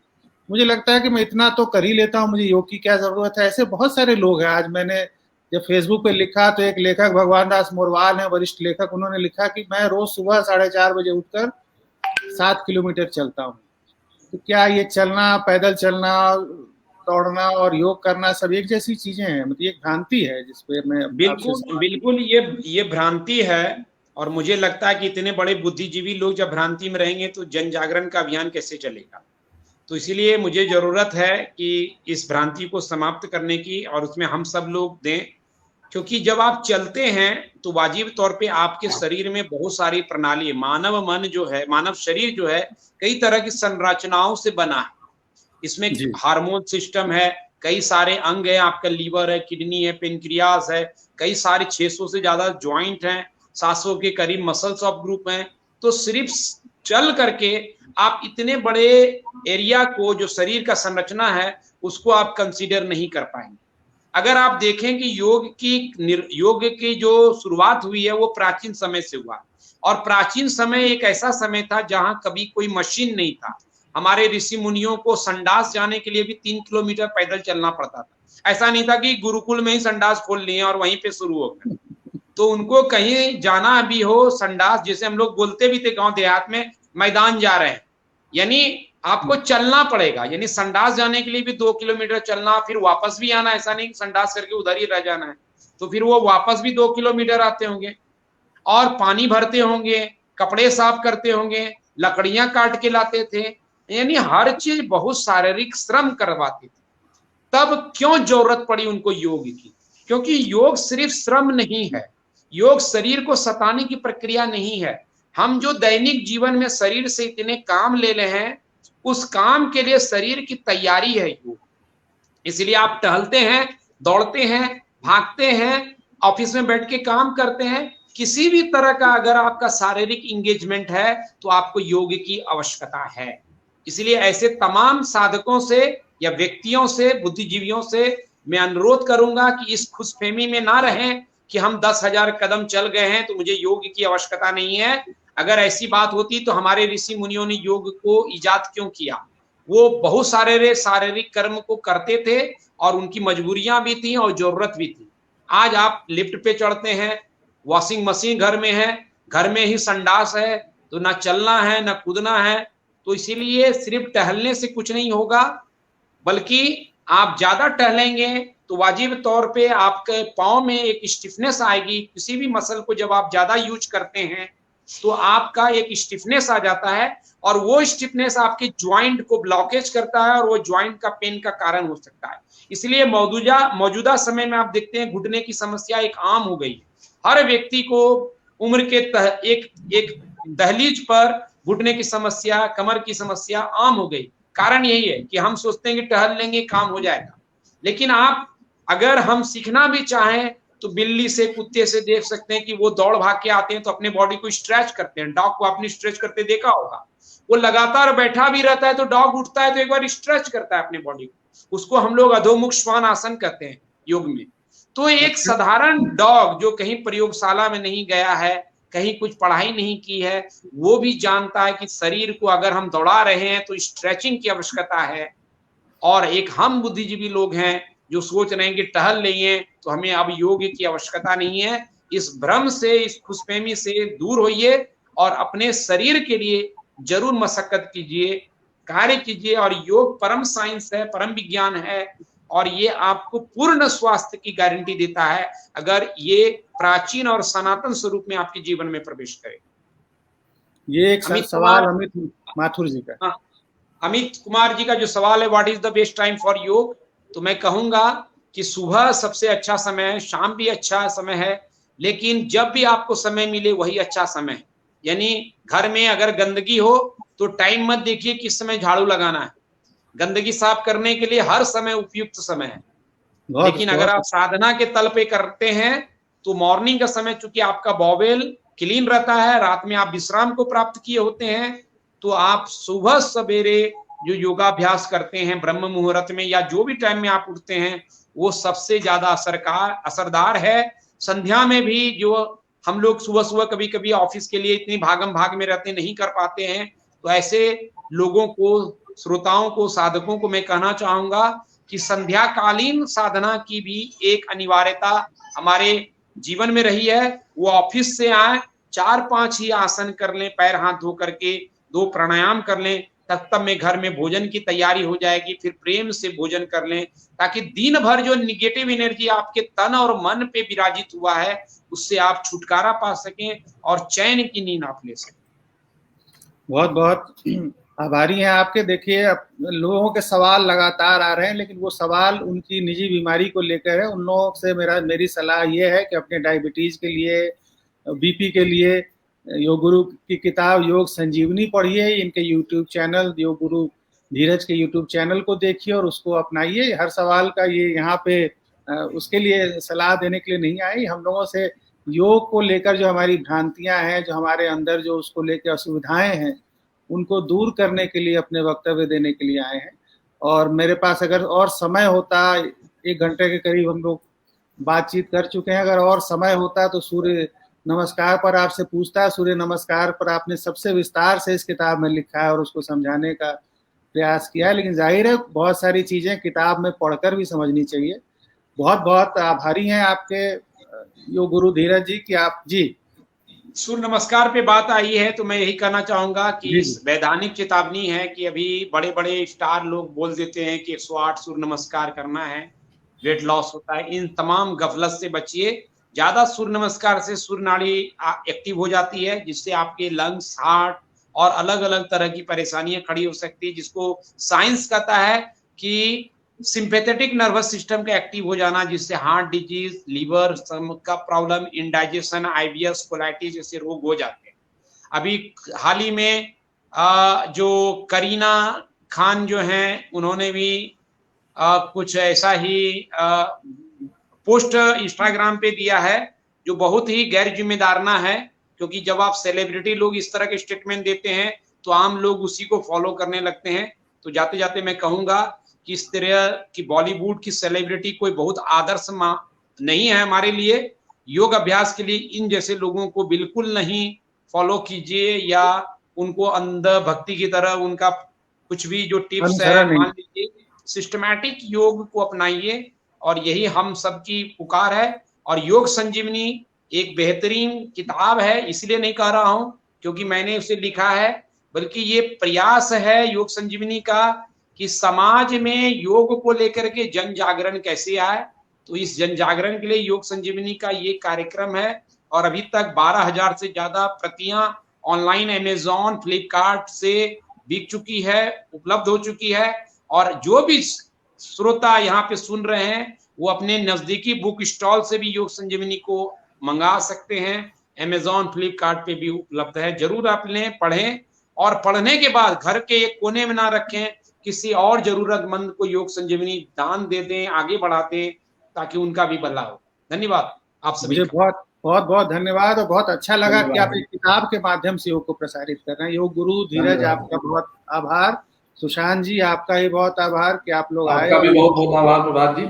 मुझे लगता है कि मैं इतना तो कर ही लेता हूँ, मुझे योग की क्या जरूरत है। ऐसे बहुत सारे लोग हैं। आज मैंने जब फेसबुक पे लिखा तो एक लेखक भगवान दास मोरवाल है, वरिष्ठ लेखक, उन्होंने लिखा कि मैं रोज सुबह 4:30 बजे उठकर 7 किलोमीटर चलता हूँ। तो क्या ये चलना, पैदल चलना, दौड़ना और योग करना सब एक जैसी चीजें हैं? मतलब एक भ्रांति है जिसपे मैं बिल्कुल ये भ्रांति है। और मुझे लगता है कि इतने बड़े बुद्धिजीवी लोग जब भ्रांति में रहेंगे तो जन जागरण का अभियान कैसे चलेगा। तो इसीलिए मुझे जरूरत है कि इस भ्रांति को समाप्त करने की, और उसमें हम सब लोग दें। क्योंकि जब आप चलते हैं तो वाजिब तौर पे आपके शरीर में बहुत सारी प्रणाली, मानव मन जो है, मानव शरीर जो है, कई तरह की संरचनाओं से बना है। इसमें हार्मोन सिस्टम है, कई सारे अंग है, आपका लीवर है, किडनी है, पेनक्रियास है, कई सारे 600 से ज्यादा ज्वाइंट हैं, 700 के करीब मसल्स ऑफ ग्रुप हैं। तो सिर्फ चल करके आप इतने बड़े एरिया को, जो शरीर का संरचना है, उसको आप कंसीडर नहीं कर पाएंगे। अगर आप देखें कि योग की जो शुरुआत हुई है वो प्राचीन समय से हुआ, और प्राचीन समय एक ऐसा समय था जहां कभी कोई मशीन नहीं था। हमारे ऋषि मुनियों को संडास जाने के लिए भी 3 किलोमीटर पैदल चलना पड़ता था। ऐसा नहीं था कि गुरुकुल में ही संडास खोल लिए और वहीं पे शुरू हो गए। तो उनको कहीं जाना भी हो, संडास जैसे हम लोग बोलते भी थे गांव देहात में, मैदान जा रहे हैं, यानी आपको चलना पड़ेगा। यानी संडास जाने के लिए भी 2 किलोमीटर चलना, फिर वापस भी आना। ऐसा नहीं कि संडास करके उधर ही रह जाना है, तो फिर वो वापस भी 2 किलोमीटर आते होंगे, और पानी भरते होंगे, कपड़े साफ करते होंगे, लकड़ियां काट के लाते थे। यानी हर चीज बहुत शारीरिक श्रम करवाती थी। तब क्यों जरूरत पड़ी उनको योग की? क्योंकि योग सिर्फ श्रम नहीं है, योग शरीर को सताने की प्रक्रिया नहीं है। हम जो दैनिक जीवन में शरीर से इतने काम ले रहे हैं, उस काम के लिए शरीर की तैयारी है योग। इसलिए आप टहलते हैं, दौड़ते हैं, भागते हैं, ऑफिस में बैठ के काम करते हैं, किसी भी तरह का अगर आपका शारीरिक इंगेजमेंट है तो आपको योग की आवश्यकता है। इसलिए ऐसे तमाम साधकों से या व्यक्तियों से, बुद्धिजीवियों से मैं अनुरोध करूंगा कि इस खुशफहमी में ना रहें कि हम 10,000 कदम चल गए हैं तो मुझे योग की आवश्यकता नहीं है। अगर ऐसी बात होती तो हमारे ऋषि मुनियों ने योग को इजाद क्यों किया? वो बहुत सारे शारीरिक कर्म को करते थे और उनकी मजबूरियां भी थी और जरूरत भी थी। आज आप लिफ्ट पे चढ़ते हैं, वॉशिंग मशीन घर में है, घर में ही संडास है, तो ना चलना है ना कूदना है। तो इसीलिए सिर्फ टहलने से कुछ नहीं होगा, बल्कि आप ज्यादा टहलेंगे तो वाजिब तौर पे आपके पाँव में एक स्टिफनेस आएगी। किसी भी मसल को जब आप ज्यादा यूज करते हैं तो आपका एक स्टिफनेस आ जाता है, और वो स्टिफनेस आपके ज्वाइंट को ब्लॉकेज करता है और वो ज्वाइंट का पेन का कारण हो सकता है। इसलिए मौजूदा समय में आप देखते हैं घुटने की समस्या एक आम हो गई है। हर व्यक्ति को उम्र के एक दहलीज पर घुटने की समस्या, कमर की समस्या आम हो गई। कारण यही है कि हम सोचते हैं कि टहल लेंगे काम हो जाएगा, लेकिन आप अगर हम सीखना भी चाहें तो बिल्ली से, कुत्ते से देख सकते हैं कि वो दौड़ भाग के आते हैं तो अपने बॉडी को स्ट्रेच करते हैं। डॉग को आपने स्ट्रेच करते देखा होगा, वो लगातार बैठा भी रहता है तो डॉग उठता है तो एक बार स्ट्रेच करता है अपने बॉडी को। उसको हम लोग अधोमुख श्वान आसन कहते हैं योग में। तो एक साधारण डॉग जो कहीं प्रयोगशाला में नहीं गया है, कहीं कुछ पढ़ाई नहीं की है, वो भी जानता है कि शरीर को अगर हम दौड़ा रहे हैं तो स्ट्रेचिंग की आवश्यकता है। और एक हम बुद्धिजीवी लोग हैं जो सोच रहे हैं कि टहल लेंगे तो हमें अब योग की आवश्यकता नहीं है। इस भ्रम से, इस खुशफहमी से दूर होइए और अपने शरीर के लिए जरूर मशक्कत कीजिए, कार्य कीजिए। और योग परम साइंस है, परम विज्ञान है, और ये आपको पूर्ण स्वास्थ्य की गारंटी देता है अगर ये प्राचीन और सनातन स्वरूप में आपके जीवन में प्रवेश करे। ये एक सवाल अमित माथुर जी का। हाँ, अमित कुमार जी का जो सवाल है, what is the best time for योग, तो मैं कहूंगा कि सुबह सबसे अच्छा समय है, शाम भी अच्छा समय है, लेकिन जब भी आपको समय मिले वही अच्छा समय है। यानी घर में अगर गंदगी हो तो टाइम मत देखिए किस समय झाड़ू लगाना है, गंदगी साफ करने के लिए हर समय उपयुक्त समय है। लेकिन अगर आप साधना के तल पे करते हैं तो मॉर्निंग का समय, चूंकि आपका बॉवेल क्लीन रहता है, रात में आप विश्राम को प्राप्त किए होते हैं, तो आप सुबह सवेरे जो योगाभ्यास करते हैं ब्रह्म मुहूर्त में या जो भी टाइम में आप उठते हैं वो सबसे ज्यादा असरदार है। संध्या में भी जो हम लोग सुबह सुबह कभी कभी ऑफिस के लिए इतनी भागम भाग में रहते नहीं कर पाते हैं, तो ऐसे लोगों को, श्रोताओं को, साधकों को मैं कहना चाहूंगा कि संध्याकालीन साधना की भी एक अनिवार्यता हमारे जीवन में रही है। वो ऑफिस से आए 4-5 ही आसन कर लें, पैर हाथ धो करके 2 प्राणायाम कर लें, तब में घर में भोजन की तैयारी हो जाएगी, फिर प्रेम से भोजन कर लें, ताकि दिन भर जो निगेटिव एनर्जी आपके तन और मन पे विराजित हुआ है उससे आप छुटकारा पा सकें और चैन की नींद आप ले सकें। बहुत बहुत आभारी हैं आपके। देखिए, लोगों के सवाल लगातार आ रहे हैं, लेकिन वो सवाल उनकी निजी बीमारी को लेकर है। उन लोगों से मेरी सलाह ये है कि अपने डायबिटीज के लिए, बीपी के लिए योग गुरु की किताब योग संजीवनी पढ़िए। इनके यूट्यूब चैनल, योग गुरु धीरज के यूट्यूब चैनल को देखिए और उसको अपनाइए। हर सवाल का ये यहाँ पे उसके लिए सलाह देने के लिए नहीं आई। हम लोगों से योग को लेकर जो हमारी भ्रांतियां हैं, जो हमारे अंदर जो उसको लेकर असुविधाएं हैं, उनको दूर करने के लिए अपने वक्तव्य देने के लिए आए हैं। और मेरे पास अगर और समय होता, 1 घंटे के करीब हम लोग बातचीत कर चुके हैं, अगर और समय होता तो सूर्य नमस्कार पर आपसे पूछता। सूर्य नमस्कार पर आपने सबसे विस्तार से इस किताब में लिखा है और उसको समझाने का प्रयास किया है, लेकिन जाहिर है बहुत सारी चीजें किताब में पढ़कर भी समझनी चाहिए। बहुत बहुत आभारी हैं आपके योग गुरु धीरज जी की आप जी। सूर्य नमस्कार पे बात आई है तो मैं यही कहना चाहूंगा कि वैधानिक चेतावनी है कि अभी बड़े बड़े स्टार लोग बोल देते हैं कि 108 सूर्य नमस्कार करना है, वेट लॉस होता है। इन तमाम गफलत से बचिए। ज्यादा सूर्य नमस्कार से सूर्य नाड़ी एक्टिव हो जाती है, जिससे आपके लंग्स, हार्ट और अलग अलग तरह की परेशानियां खड़ी हो सकती है, जिसको साइंस कहता है कि सिंपैथेटिक नर्वस सिस्टम का एक्टिव हो जाना, जिससे हार्ट डिजीज, लीवर का प्रॉब्लम, इंडाइजेशन, IBS, कोलाइटिस जैसे रोग हो जाते हैं। अभी हाल ही में जो करीना खान जो हैं, उन्होंने भी कुछ ऐसा ही पोस्ट इंस्टाग्राम पे दिया है जो बहुत ही गैर जिम्मेदाराना है, क्योंकि जब आप सेलिब्रिटी लोग इस तरह के स्टेटमेंट देते हैं तो आम लोग उसी को फॉलो करने लगते हैं। तो जाते जाते मैं कहूंगा कि इस तरह की बॉलीवुड की सेलिब्रिटी कोई बहुत आदर्श नहीं है हमारे लिए। योग अभ्यास के लिए इन जैसे लोगों को बिल्कुल नहीं फॉलो कीजिए, या उनको अंध भक्ति की तरह उनका कुछ भी जो टिप्स है मान लीजिए। सिस्टमैटिक योग को अपनाइए और यही हम सबकी पुकार है। और योग संजीवनी एक बेहतरीन किताब है, इसलिए नहीं कह रहा हूं क्योंकि मैंने उसे लिखा है, बल्कि ये प्रयास है योग संजीवनी का कि समाज में योग को लेकर के जन जागरण कैसे आए। तो इस जन जागरण के लिए योग संजीवनी का ये कार्यक्रम है। और अभी तक 12,000 से ज्यादा प्रतियां ऑनलाइन अमेजॉन, फ्लिपकार्ट से बिक चुकी है, उपलब्ध हो चुकी है। और जो भी श्रोता यहाँ पे सुन रहे हैं वो अपने नजदीकी बुक स्टॉल से भी योग संजीवनी को मंगा सकते हैं। अमेजॉन, फ्लिपकार्ट पे भी उपलब्ध है। जरूर आप लें, पढ़ें, और पढ़ने के बाद घर के एक कोने में ना रखें, किसी और जरूरतमंद को योग संजीवनी दान दे दें, आगे बढ़ा दें, ताकि उनका भी भला हो। धन्यवाद आप सभी। मुझे बहुत बहुत बहुत धन्यवाद, और बहुत अच्छा लगा कि आप एक किताब के माध्यम से योग को प्रसारित कर रहे हैं। योग गुरु धीरज, आपका बहुत आभार। सुशांत जी, आपका ही बहुत आभार कि आप लोग आए। आपका भी बहुत बहुत आभार प्रभात जी।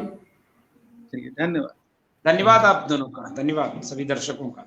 चलिए, धन्यवाद। धन्यवाद आप दोनों का, धन्यवाद सभी दर्शकों का।